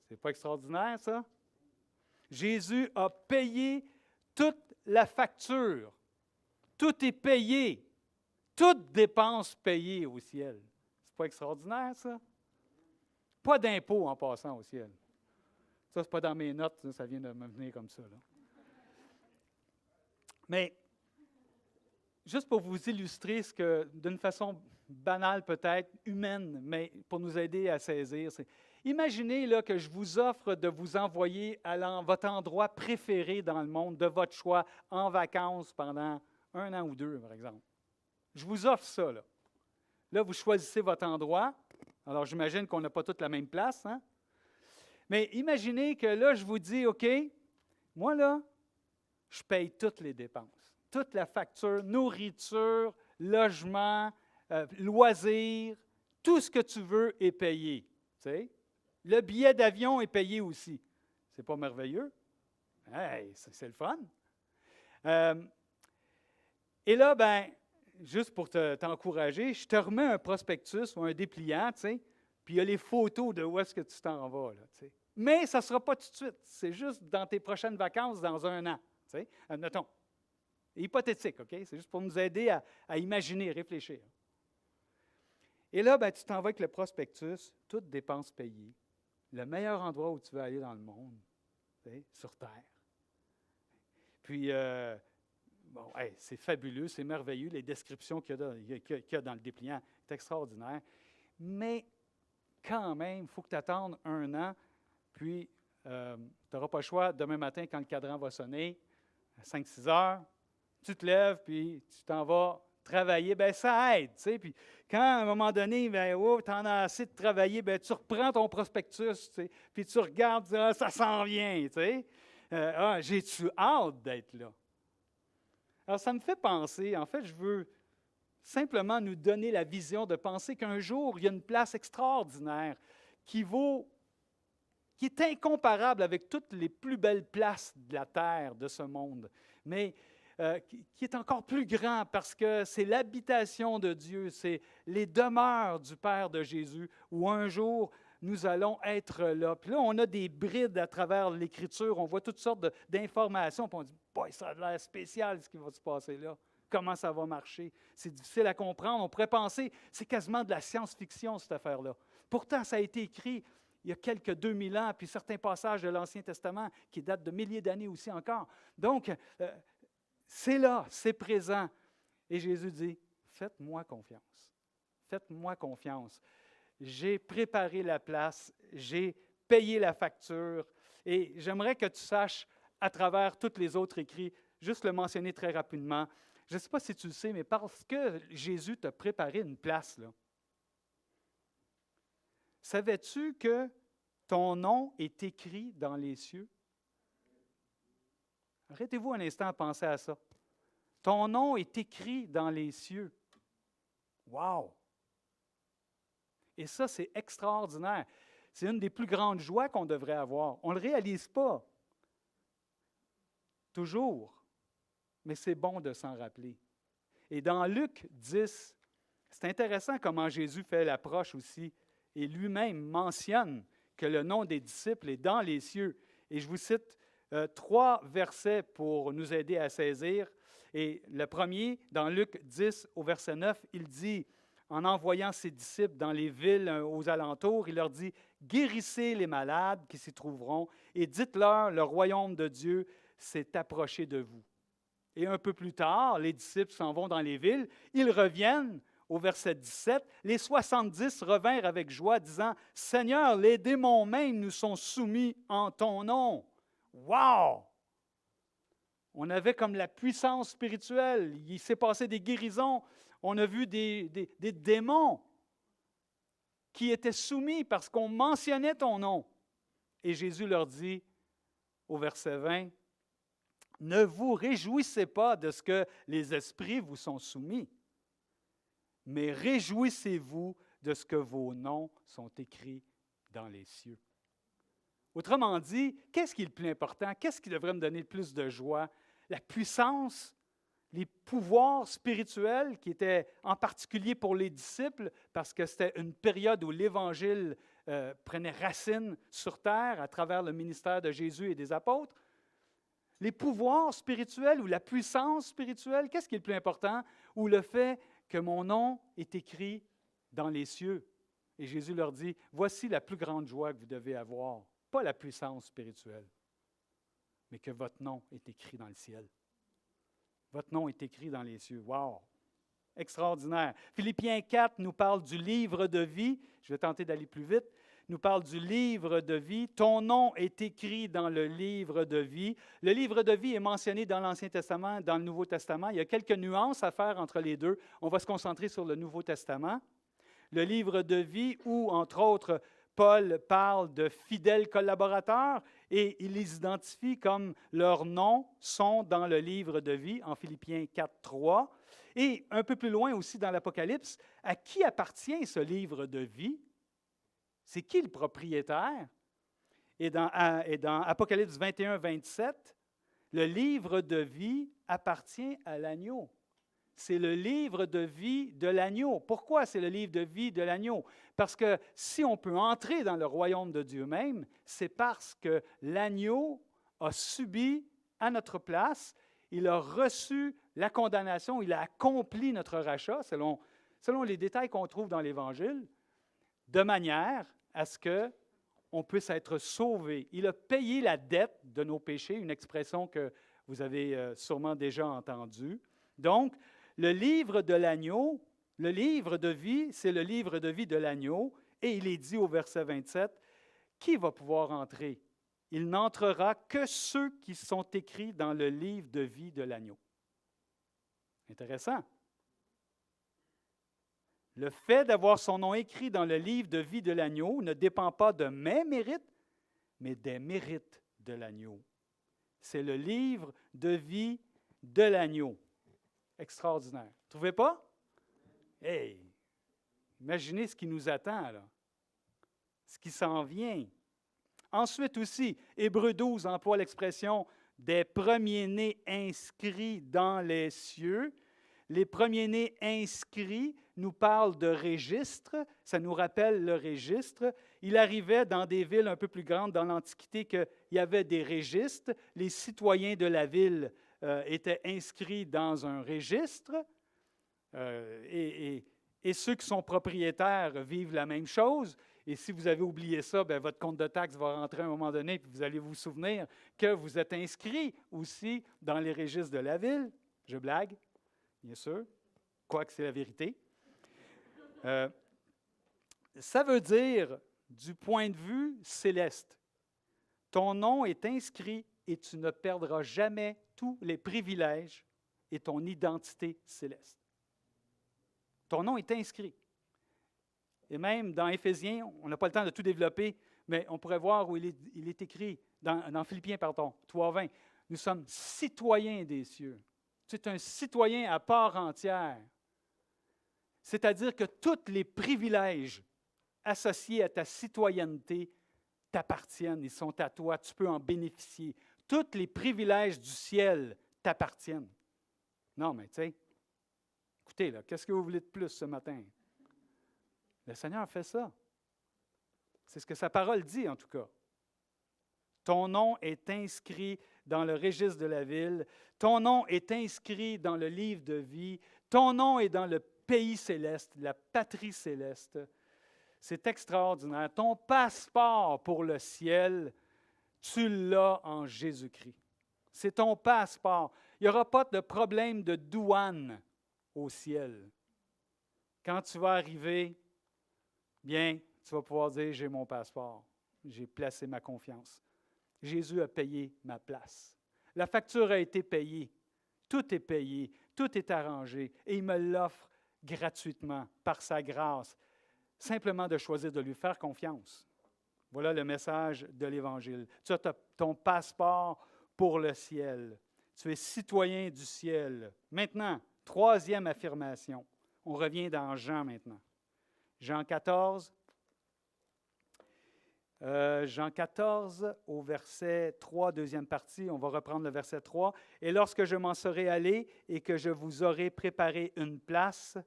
C'est pas extraordinaire, ça? Jésus a payé toute la facture. Tout est payé. Toute dépense payée au ciel. C'est pas extraordinaire, ça? Pas d'impôt en passant au ciel. Ça, c'est pas dans mes notes, ça vient de me venir comme ça, là. Mais, juste pour vous illustrer ce que, d'une façon banale peut-être, humaine, mais pour nous aider à saisir, c'est, imaginez là, que je vous offre de vous envoyer à votre endroit préféré dans le monde, de votre choix, en vacances pendant 1 an ou 2, par exemple. Je vous offre ça, là. Là, vous choisissez votre endroit. Alors, j'imagine qu'on n'a pas toutes la même place, hein? Mais imaginez que là, je vous dis, OK, moi, là, je paye toutes les dépenses, toute la facture, nourriture, logement, loisirs, tout ce que tu veux est payé. Tu sais? Le billet d'avion est payé aussi. C'est pas merveilleux? Hey, c'est le fun. Et là, ben, juste pour t'encourager, je te remets un prospectus ou un dépliant, tu sais, puis il y a les photos de où est-ce que tu t'en vas, là, tu sais. Mais ça ne sera pas tout de suite. C'est juste dans tes prochaines vacances dans 1 an. Tu sais, admettons. Hypothétique, OK? C'est juste pour nous aider à imaginer, réfléchir. Et là, ben, tu t'en vas avec le prospectus, toutes dépenses payées, le meilleur endroit où tu veux aller dans le monde, tu sais, sur Terre. Puis, bon, hey, c'est fabuleux, c'est merveilleux, les descriptions qu'il y a dans le dépliant, c'est extraordinaire. Mais quand même, il faut que tu attendes 1 an, puis tu n'auras pas le choix, demain matin, quand le cadran va sonner, à 5-6 heures, tu te lèves, puis tu t'en vas travailler, bien, ça aide, tu sais. Puis quand, à un moment donné, ben, oh, tu en as assez de travailler, bien, tu reprends ton prospectus, tu sais, puis tu regardes, tu dis, ah, ça s'en vient, tu sais. J'ai-tu hâte d'être là? Alors, ça me fait penser, en fait, je veux simplement nous donner la vision de penser qu'un jour, il y a une place extraordinaire qui est incomparable avec toutes les plus belles places de la terre, de ce monde, mais qui est encore plus grand parce que c'est l'habitation de Dieu, c'est les demeures du Père de Jésus, où un jour, nous allons être là. Puis là, on a des brides à travers l'Écriture, on voit toutes sortes d'informations, puis on dit, boy, ça a l'air spécial ce qui va se passer là. Comment ça va marcher? C'est difficile à comprendre. On pourrait penser, c'est quasiment de la science-fiction, cette affaire-là. Pourtant, ça a été écrit il y a quelques 2000 ans, puis certains passages de l'Ancien Testament qui datent de milliers d'années aussi encore. Donc, c'est là, c'est présent. Et Jésus dit, faites-moi confiance. Faites-moi confiance. J'ai préparé la place, j'ai payé la facture, et j'aimerais que tu saches, à travers tous les autres écrits, juste le mentionner très rapidement. Je ne sais pas si tu le sais, mais parce que Jésus t'a préparé une place, là. Savais-tu que ton nom est écrit dans les cieux? Arrêtez-vous un instant à penser à ça. Ton nom est écrit dans les cieux. Wow! Et ça, c'est extraordinaire. C'est une des plus grandes joies qu'on devrait avoir. On ne le réalise pas. Toujours. Mais c'est bon de s'en rappeler. Et dans Luc 10, c'est intéressant comment Jésus fait l'approche aussi. Et lui-même mentionne que le nom des disciples est dans les cieux. Et je vous cite 3 versets pour nous aider à saisir. Et le premier, dans Luc 10, au verset 9, il dit, en envoyant ses disciples dans les villes aux alentours, il leur dit, « Guérissez les malades qui s'y trouveront et dites-leur, le royaume de Dieu s'est approché de vous. » Et un peu plus tard, les disciples s'en vont dans les villes, ils reviennent au verset 17, les 70 revinrent avec joie, disant, « Seigneur, les démons même nous sont soumis en ton nom. » Wow! On avait comme la puissance spirituelle. Il s'est passé des guérisons. On a vu des démons qui étaient soumis parce qu'on mentionnait ton nom. Et Jésus leur dit, au verset 20, « Ne vous réjouissez pas de ce que les esprits vous sont soumis, mais réjouissez-vous de ce que vos noms sont écrits dans les cieux. » Autrement dit, qu'est-ce qui est le plus important? Qu'est-ce qui devrait me donner le plus de joie? La puissance, les pouvoirs spirituels qui étaient en particulier pour les disciples, parce que c'était une période où l'Évangile prenait racine sur terre à travers le ministère de Jésus et des apôtres. Les pouvoirs spirituels ou la puissance spirituelle, qu'est-ce qui est le plus important? Ou le fait que mon nom est écrit dans les cieux. Et Jésus leur dit, voici la plus grande joie que vous devez avoir. Pas la puissance spirituelle, mais que votre nom est écrit dans le ciel. Votre nom est écrit dans les cieux. Wow! Extraordinaire. Philippiens 4 nous parle du livre de vie. Je vais tenter d'aller plus vite. Nous parle du livre de vie. Ton nom est écrit dans le livre de vie. Le livre de vie est mentionné dans l'Ancien Testament, dans le Nouveau Testament. Il y a quelques nuances à faire entre les deux. On va se concentrer sur le Nouveau Testament. Le livre de vie où, entre autres, Paul parle de fidèles collaborateurs et il les identifie comme leurs noms sont dans le livre de vie en Philippiens 4, 3. Et un peu plus loin aussi dans l'Apocalypse, à qui appartient ce livre de vie? C'est qui le propriétaire? Et dans Apocalypse 21, 27, le livre de vie appartient à l'agneau. C'est le livre de vie de l'agneau. Pourquoi c'est le livre de vie de l'agneau? Parce que si on peut entrer dans le royaume de Dieu même, c'est parce que l'agneau a subi à notre place, il a reçu la condamnation, il a accompli notre rachat, selon les détails qu'on trouve dans l'Évangile, de manière à ce qu'on puisse être sauvé. Il a payé la dette de nos péchés, une expression que vous avez sûrement déjà entendue. Donc, le livre de l'agneau, le livre de vie, c'est le livre de vie de l'agneau, et il est dit au verset 27, qui va pouvoir entrer? Il n'entrera que ceux qui sont écrits dans le livre de vie de l'agneau. Intéressant. Le fait d'avoir son nom écrit dans le livre de vie de l'agneau ne dépend pas de mes mérites, mais des mérites de l'agneau. C'est le livre de vie de l'agneau. Extraordinaire. Vous ne trouvez pas? Hey! Imaginez ce qui nous attend, là. Ce qui s'en vient. Ensuite aussi, Hébreux 12 emploie l'expression « des premiers-nés inscrits dans les cieux ». Les premiers-nés inscrits nous parlent de registre, ça nous rappelle le registre. Il arrivait dans des villes un peu plus grandes dans l'Antiquité qu'il y avait des registres. Les citoyens de la ville étaient inscrits dans un registre et ceux qui sont propriétaires vivent la même chose. Et si vous avez oublié ça, bien, votre compte de taxes va rentrer à un moment donné, puis vous allez vous souvenir que vous êtes inscrit aussi dans les registres de la ville. Je blague, bien sûr, quoique c'est la vérité. Ça veut dire, du point de vue céleste, ton nom est inscrit et tu ne perdras jamais tous les privilèges et ton identité céleste. Ton nom est inscrit. Et même dans Éphésiens, on n'a pas le temps de tout développer, mais on pourrait voir où il est écrit, dans Philippiens, 3:20, nous sommes citoyens des cieux. Tu es un citoyen à part entière. C'est-à-dire que tous les privilèges associés à ta citoyenneté t'appartiennent, ils sont à toi, tu peux en bénéficier. Tous les privilèges du ciel t'appartiennent. Non, mais tu sais, écoutez, là, qu'est-ce que vous voulez de plus ce matin? Le Seigneur fait ça. C'est ce que sa parole dit, en tout cas. Ton nom est inscrit dans le registre de la ville. Ton nom est inscrit dans le livre de vie. Ton nom est dans le pays céleste, la patrie céleste. C'est extraordinaire. Ton passeport pour le ciel, tu l'as en Jésus-Christ. C'est ton passeport. Il n'y aura pas de problème de douane au ciel. quand tu vas arriver, bien, tu vas pouvoir dire, j'ai mon passeport, j'ai placé ma confiance. Jésus a payé ma place. La facture a été payée, tout est payé, tout est arrangé, et il me l'offre gratuitement, par sa grâce, simplement de choisir de lui faire confiance. Voilà le message de l'Évangile. Tu as ton passeport pour le ciel. Tu es citoyen du ciel. Maintenant, troisième affirmation. On revient dans Jean maintenant. Jean 14. Jean 14 au verset 3, deuxième partie. On va reprendre le verset 3. « Et lorsque je m'en serai allé et que je vous aurai préparé une place,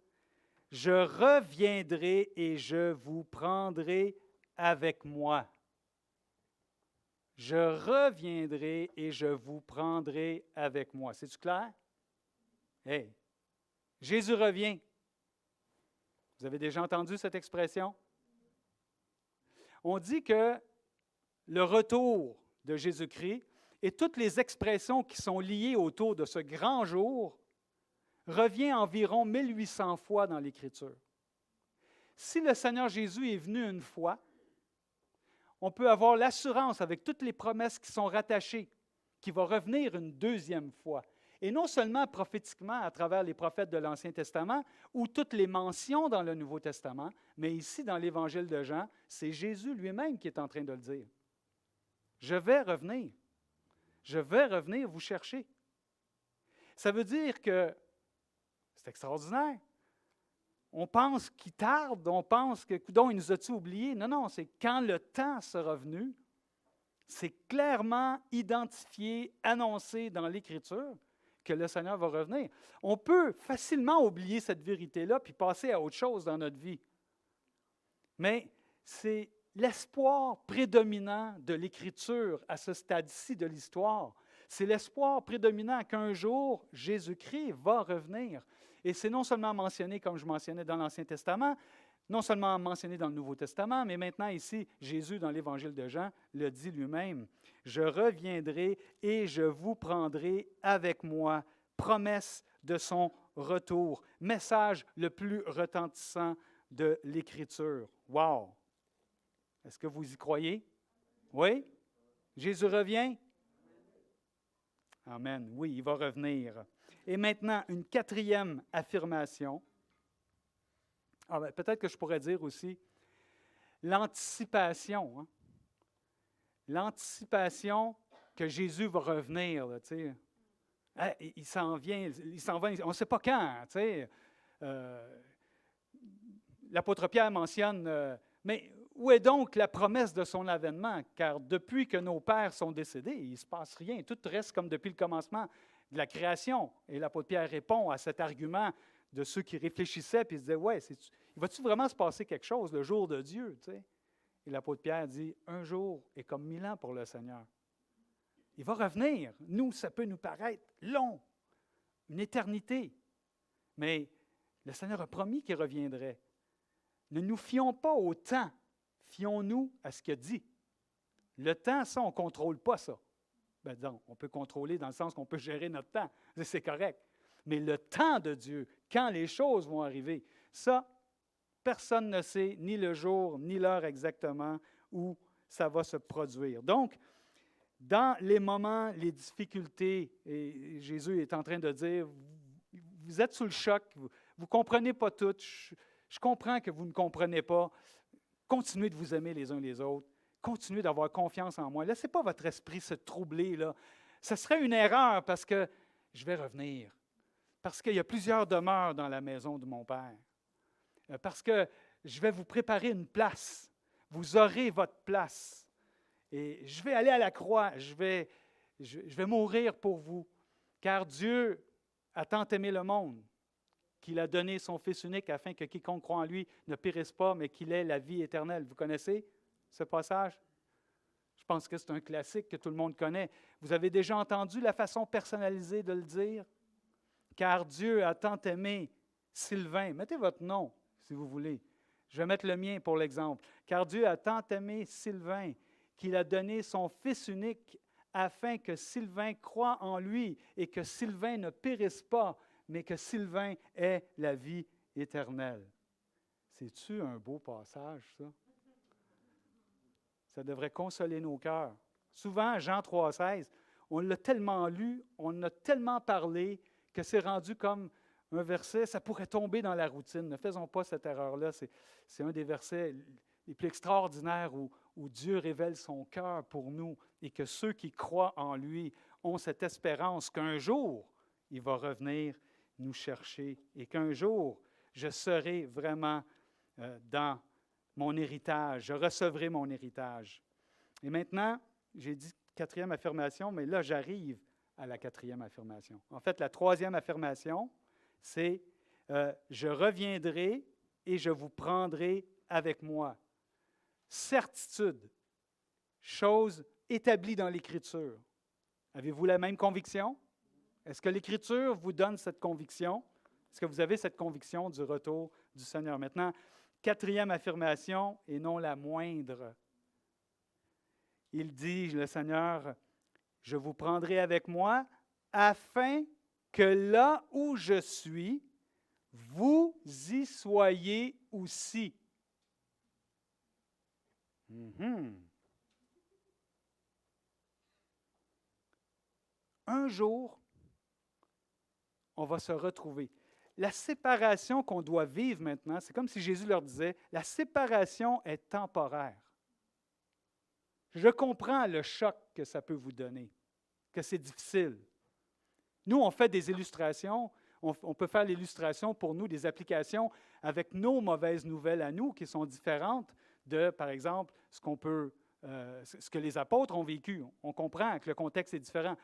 je reviendrai et je vous prendrai avec moi. » Je reviendrai et je vous prendrai avec moi. C'est-tu clair? Hey, Jésus revient. Vous avez déjà entendu cette expression? On dit que le retour de Jésus-Christ et toutes les expressions qui sont liées autour de ce grand jour revient environ 1800 fois dans l'Écriture. Si le Seigneur Jésus est venu une fois, on peut avoir l'assurance avec toutes les promesses qui sont rattachées qu'il va revenir une deuxième fois. Et non seulement prophétiquement à travers les prophètes de l'Ancien Testament ou toutes les mentions dans le Nouveau Testament, mais ici dans l'Évangile de Jean, c'est Jésus lui-même qui est en train de le dire. Je vais revenir. Je vais revenir vous chercher. Ça veut dire que c'est extraordinaire. On pense qu'il tarde, on pense que, coudonc, il nous a-tu oubliés? Non, non, c'est quand le temps sera venu, c'est clairement identifié, annoncé dans l'Écriture que le Seigneur va revenir. On peut facilement oublier cette vérité-là puis passer à autre chose dans notre vie. Mais c'est l'espoir prédominant de l'Écriture à ce stade-ci de l'histoire. C'est l'espoir prédominant qu'un jour, Jésus-Christ va revenir. Et c'est non seulement mentionné, comme je mentionnais dans l'Ancien Testament, non seulement mentionné dans le Nouveau Testament, mais maintenant ici, Jésus, dans l'Évangile de Jean, le dit lui-même. « Je reviendrai et je vous prendrai avec moi. » Promesse de son retour. Message le plus retentissant de l'Écriture. Wow! Est-ce que vous y croyez? Oui? Jésus revient? Amen. Oui, il va revenir. Et maintenant, une quatrième affirmation. Peut-être que je pourrais dire aussi l'anticipation. Hein? L'anticipation que Jésus va revenir. Là, il s'en vient, il s'en va, on ne sait pas quand. L'apôtre Pierre mentionne, mais où est donc la promesse de son avènement? Car depuis que nos pères sont décédés, il ne se passe rien. Tout reste comme depuis le commencement de la création. Et l'apôtre Pierre répond à cet argument de ceux qui réfléchissaient et se disaient, ouais, va-t-il vraiment se passer quelque chose le jour de Dieu? Et l'apôtre Pierre dit, un jour est comme 1000 ans pour le Seigneur. Il va revenir. Nous, ça peut nous paraître long, une éternité. Mais le Seigneur a promis qu'il reviendrait. Ne nous fions pas au temps, fions-nous à ce qu'il a dit. Le temps, ça, on ne contrôle pas ça. Donc, on peut contrôler dans le sens qu'on peut gérer notre temps, c'est correct. Mais le temps de Dieu, quand les choses vont arriver, ça, personne ne sait ni le jour, ni l'heure exactement où ça va se produire. Donc, dans les moments, les difficultés, et Jésus est en train de dire, vous êtes sous le choc, vous ne comprenez pas tout, je comprends que vous ne comprenez pas, continuez de vous aimer les uns les autres, continuez d'avoir confiance en moi. Laissez pas votre esprit se troubler, là. Ce serait une erreur parce que je vais revenir, parce qu'il y a plusieurs demeures dans la maison de mon Père, parce que je vais vous préparer une place, vous aurez votre place. Et je vais aller à la croix, je vais mourir pour vous, car Dieu a tant aimé le monde qu'il a donné son Fils unique afin que quiconque croit en lui ne périsse pas, mais qu'il ait la vie éternelle. Vous connaissez ce passage? Je pense que c'est un classique que tout le monde connaît. Vous avez déjà entendu la façon personnalisée de le dire? Car Dieu a tant aimé Sylvain. Mettez votre nom, si vous voulez. Je vais mettre le mien pour l'exemple. Car Dieu a tant aimé Sylvain qu'il a donné son Fils unique afin que Sylvain croie en lui et que Sylvain ne périsse pas, mais que Sylvain ait la vie éternelle. C'est-tu un beau passage, ça? Ça devrait consoler nos cœurs. Souvent, Jean 3,16, on l'a tellement lu, on en a tellement parlé que c'est rendu comme un verset, ça pourrait tomber dans la routine. Ne faisons pas cette erreur-là. C'est un des versets les plus extraordinaires où Dieu révèle son cœur pour nous et que ceux qui croient en lui ont cette espérance qu'un jour, il va revenir nous chercher et qu'un jour, je serai vraiment dans mon héritage, je recevrai mon héritage. Et maintenant, j'ai dit quatrième affirmation, mais là, j'arrive à la quatrième affirmation. En fait, la troisième affirmation, c'est je reviendrai et je vous prendrai avec moi. Certitude, chose établie dans l'Écriture. Avez-vous la même conviction? Est-ce que l'Écriture vous donne cette conviction? Est-ce que vous avez cette conviction du retour du Seigneur? Maintenant, quatrième affirmation, et non la moindre. Il dit, le Seigneur, je vous prendrai avec moi afin que là où je suis, vous y soyez aussi. Un jour, on va se retrouver. La séparation qu'on doit vivre maintenant, c'est comme si Jésus leur disait, la séparation est temporaire. Je comprends le choc que ça peut vous donner, que c'est difficile. Nous, on fait des illustrations, on peut faire l'illustration pour nous, des applications avec nos mauvaises nouvelles à nous, qui sont différentes de, par exemple, ce que les apôtres ont vécu. On comprend que le contexte est différent.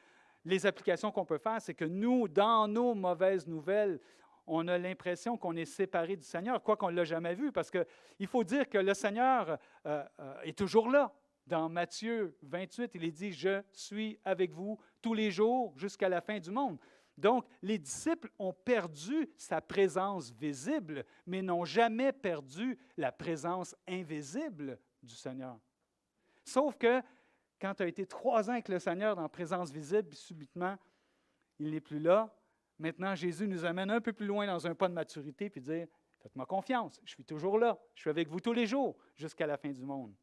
Les applications qu'on peut faire, c'est que nous, dans nos mauvaises nouvelles, on a l'impression qu'on est séparé du Seigneur, quoi qu'on ne l'a jamais vu, parce qu'il faut dire que le Seigneur est toujours là. Dans Matthieu 28, il est dit « Je suis avec vous tous les jours jusqu'à la fin du monde ». Donc, les disciples ont perdu sa présence visible, mais n'ont jamais perdu la présence invisible du Seigneur. Sauf que, quand tu as été 3 ans avec le Seigneur dans la présence visible, puis subitement, il n'est plus là, maintenant, Jésus nous amène un peu plus loin dans un pas de maturité, puis dire « Faites-moi confiance, je suis toujours là, je suis avec vous tous les jours jusqu'à la fin du monde ».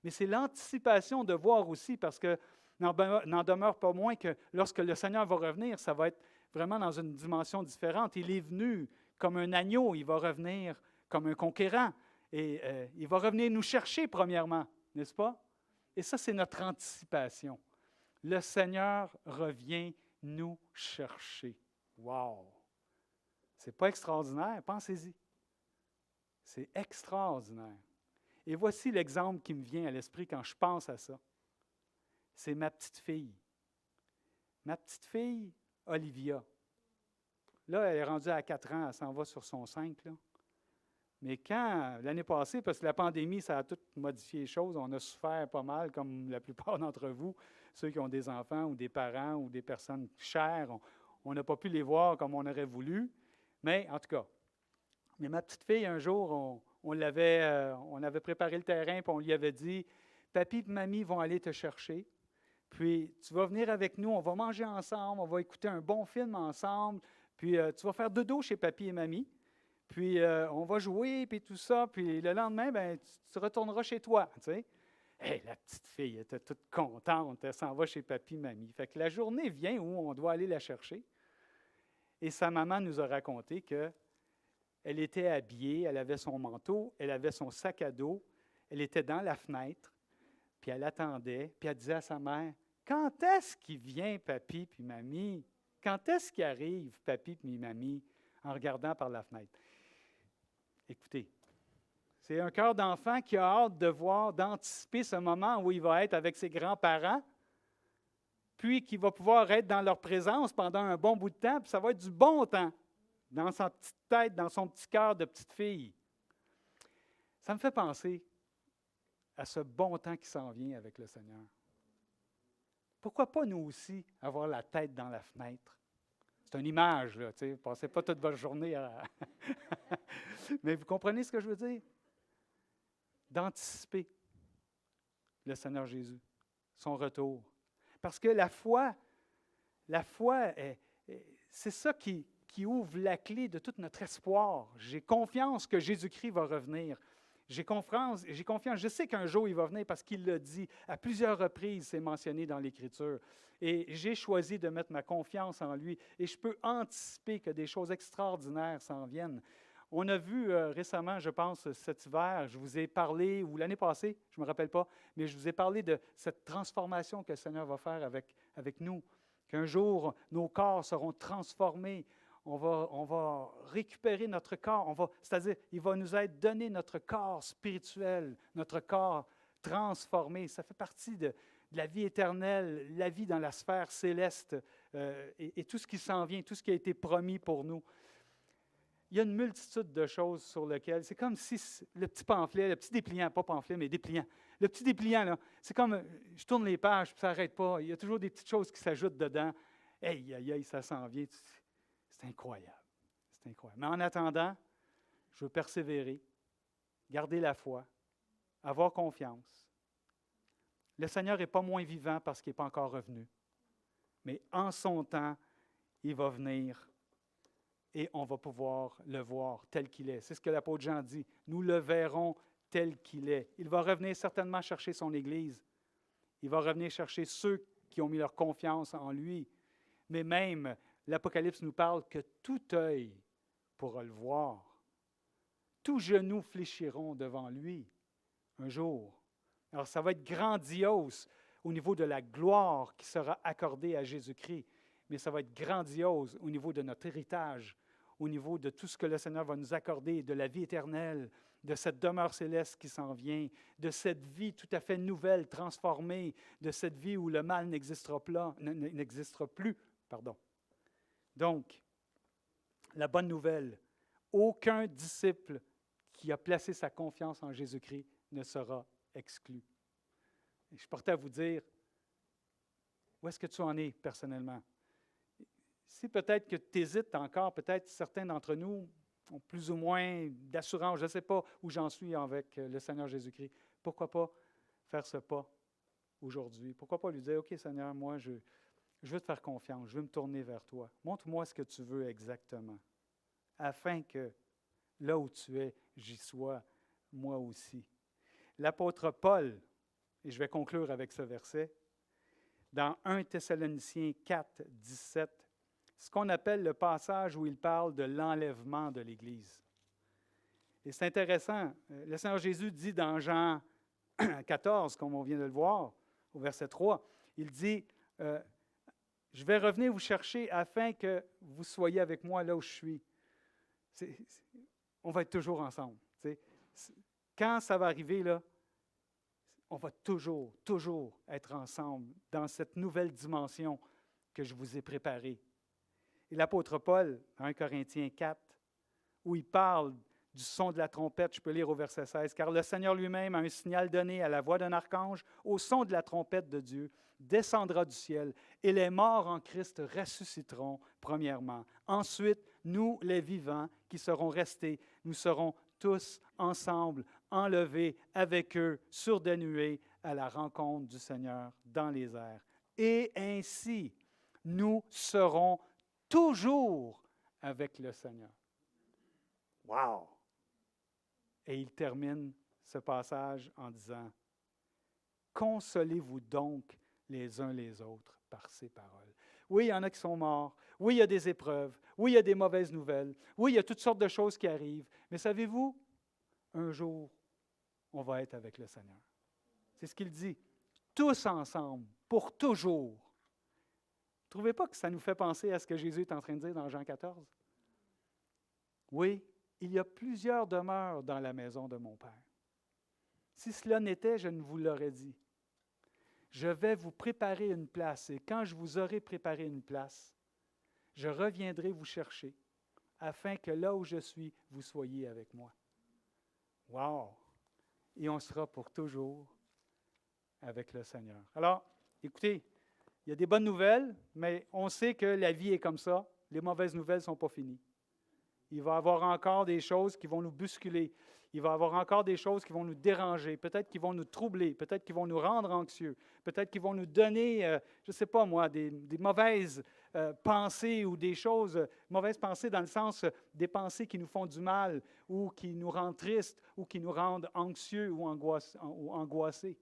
Mais c'est l'anticipation de voir aussi, parce que n'en demeure pas moins que lorsque le Seigneur va revenir, ça va être vraiment dans une dimension différente. Il est venu comme un agneau, il va revenir comme un conquérant, et il va revenir nous chercher premièrement, n'est-ce pas? Et ça, c'est notre anticipation. Le Seigneur revient nous chercher. Wow! C'est pas extraordinaire? Pensez-y. C'est extraordinaire. Et voici l'exemple qui me vient à l'esprit quand je pense à ça. C'est ma petite fille. Ma petite fille, Olivia. Là, elle est rendue à 4 ans, elle s'en va sur son 5. Là. Mais quand, l'année passée, parce que la pandémie, ça a tout modifié les choses, on a souffert pas mal, comme la plupart d'entre vous, ceux qui ont des enfants ou des parents ou des personnes chères, on n'a pas pu les voir comme on aurait voulu. Mais en tout cas, mais ma petite fille, un jour, on avait préparé le terrain, puis on lui avait dit, « Papi et mamie vont aller te chercher, puis tu vas venir avec nous, on va manger ensemble, on va écouter un bon film ensemble, puis tu vas faire dodo chez papi et mamie, puis on va jouer, puis tout ça, puis le lendemain, ben, tu retourneras chez toi. » Tu sais? Hey, la petite fille était toute contente, elle s'en va chez papi et mamie. Fait que la journée vient où on doit aller la chercher, et sa maman nous a raconté que elle était habillée, elle avait son manteau, elle avait son sac à dos, elle était dans la fenêtre, puis elle attendait, puis elle disait à sa mère, « Quand est-ce qu'il vient, papi puis mamie? Quand est-ce qu'il arrive, papi puis mamie? » En regardant par la fenêtre. Écoutez, c'est un cœur d'enfant qui a hâte de voir, d'anticiper ce moment où il va être avec ses grands-parents, puis qu'il va pouvoir être dans leur présence pendant un bon bout de temps, puis ça va être du bon temps. Dans sa petite tête, dans son petit cœur de petite fille. Ça me fait penser à ce bon temps qui s'en vient avec le Seigneur. Pourquoi pas nous aussi avoir la tête dans la fenêtre? C'est une image, là, tu sais, passez pas toute votre journée à... Mais vous comprenez ce que je veux dire? D'anticiper le Seigneur Jésus, son retour. Parce que la foi, c'est ça qui qui ouvre la clé de tout notre espoir. J'ai confiance que Jésus-Christ va revenir. J'ai confiance, je sais qu'un jour il va venir parce qu'il l'a dit à plusieurs reprises, c'est mentionné dans l'Écriture. Et j'ai choisi de mettre ma confiance en lui et je peux anticiper que des choses extraordinaires s'en viennent. On a vu récemment, je pense, cet hiver, je vous ai parlé, ou l'année passée, je ne me rappelle pas, mais je vous ai parlé de cette transformation que le Seigneur va faire avec nous. Qu'un jour, nos corps seront transformés. On va récupérer notre corps. C'est-à-dire, il va nous être donné notre corps spirituel, notre corps transformé. Ça fait partie de la vie éternelle, la vie dans la sphère céleste et tout ce qui s'en vient, tout ce qui a été promis pour nous. Il y a une multitude de choses sur lesquelles, c'est comme si le petit pamphlet, le petit dépliant, pas pamphlet, mais dépliant, le petit dépliant, là, c'est comme, je tourne les pages, puis ça n'arrête pas, il y a toujours des petites choses qui s'ajoutent dedans. Aïe, aïe, aïe, ça s'en vient. C'est incroyable, c'est incroyable. Mais en attendant, je veux persévérer, garder la foi, avoir confiance. Le Seigneur n'est pas moins vivant parce qu'il n'est pas encore revenu, mais en son temps, il va venir. Et on va pouvoir le voir tel qu'il est. C'est ce que l'apôtre Jean dit. Nous le verrons tel qu'il est. Il va revenir certainement chercher son Église. Il va revenir chercher ceux qui ont mis leur confiance en lui. Mais même, l'Apocalypse nous parle que tout œil pourra le voir. Tous genoux fléchiront devant lui un jour. Alors, ça va être grandiose au niveau de la gloire qui sera accordée à Jésus-Christ. Mais ça va être grandiose au niveau de notre héritage, au niveau de tout ce que le Seigneur va nous accorder, de la vie éternelle, de cette demeure céleste qui s'en vient, de cette vie tout à fait nouvelle, transformée, de cette vie où le mal n'existera plus. Donc, la bonne nouvelle, aucun disciple qui a placé sa confiance en Jésus-Christ ne sera exclu. Et je portais à vous dire, où est-ce que tu en es personnellement? Si peut-être que tu hésites encore, peut-être certains d'entre nous ont plus ou moins d'assurance, je ne sais pas où j'en suis avec le Seigneur Jésus-Christ. Pourquoi pas faire ce pas aujourd'hui? Pourquoi pas lui dire, OK Seigneur, moi je veux te faire confiance, je veux me tourner vers toi. Montre-moi ce que tu veux exactement, afin que là où tu es, j'y sois moi aussi. L'apôtre Paul, et je vais conclure avec ce verset, dans 1 Thessaloniciens 4, 17, ce qu'on appelle le passage où il parle de l'enlèvement de l'Église. Et c'est intéressant, le Seigneur Jésus dit dans Jean 14, comme on vient de le voir, au verset 3, il dit, je vais revenir vous chercher afin que vous soyez avec moi là où je suis. On va être toujours ensemble. Quand ça va arriver, là, on va toujours être ensemble dans cette nouvelle dimension que je vous ai préparée. Et l'apôtre Paul, dans 1 Corinthiens 4, où il parle du son de la trompette, je peux lire au verset 16, « Car le Seigneur lui-même a un signal donné à la voix d'un archange, au son de la trompette de Dieu, descendra du ciel, et les morts en Christ ressusciteront premièrement. Ensuite, nous, les vivants, qui serons restés, nous serons tous ensemble, enlevés avec eux sur des nuées à la rencontre du Seigneur dans les airs. Et ainsi, nous serons toujours avec le Seigneur. » Wow! Et il termine ce passage en disant, « Consolez-vous donc les uns les autres par ces paroles. » Oui, il y en a qui sont morts. Oui, il y a des épreuves. Oui, il y a des mauvaises nouvelles. Oui, il y a toutes sortes de choses qui arrivent. Mais savez-vous, un jour, on va être avec le Seigneur. C'est ce qu'il dit. Tous ensemble, pour toujours. Ne trouvez pas que ça nous fait penser à ce que Jésus est en train de dire dans Jean 14? Oui, il y a plusieurs demeures dans la maison de mon Père. Si cela n'était, je ne vous l'aurais dit. Je vais vous préparer une place, et quand je vous aurai préparé une place, je reviendrai vous chercher, afin que là où je suis, vous soyez avec moi. Wow! Et on sera pour toujours avec le Seigneur. Alors, écoutez, il y a des bonnes nouvelles, mais on sait que la vie est comme ça. Les mauvaises nouvelles ne sont pas finies. Il va y avoir encore des choses qui vont nous bousculer. Il va y avoir encore des choses qui vont nous déranger, peut-être qui vont nous troubler, peut-être qui vont nous rendre anxieux, peut-être qui vont nous donner, je ne sais pas moi, des mauvaises pensées ou des choses, mauvaises pensées dans le sens des pensées qui nous font du mal ou qui nous rendent tristes ou qui nous rendent anxieux ou angoissés.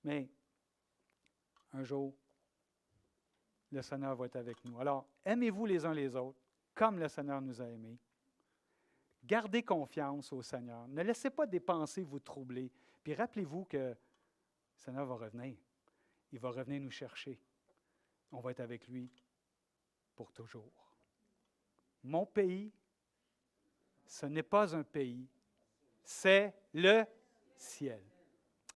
Mais un jour, le Seigneur va être avec nous. Alors, aimez-vous les uns les autres comme le Seigneur nous a aimés. Gardez confiance au Seigneur. Ne laissez pas des pensées vous troubler. Puis rappelez-vous que le Seigneur va revenir. Il va revenir nous chercher. On va être avec lui pour toujours. Mon pays, ce n'est pas un pays, c'est le ciel.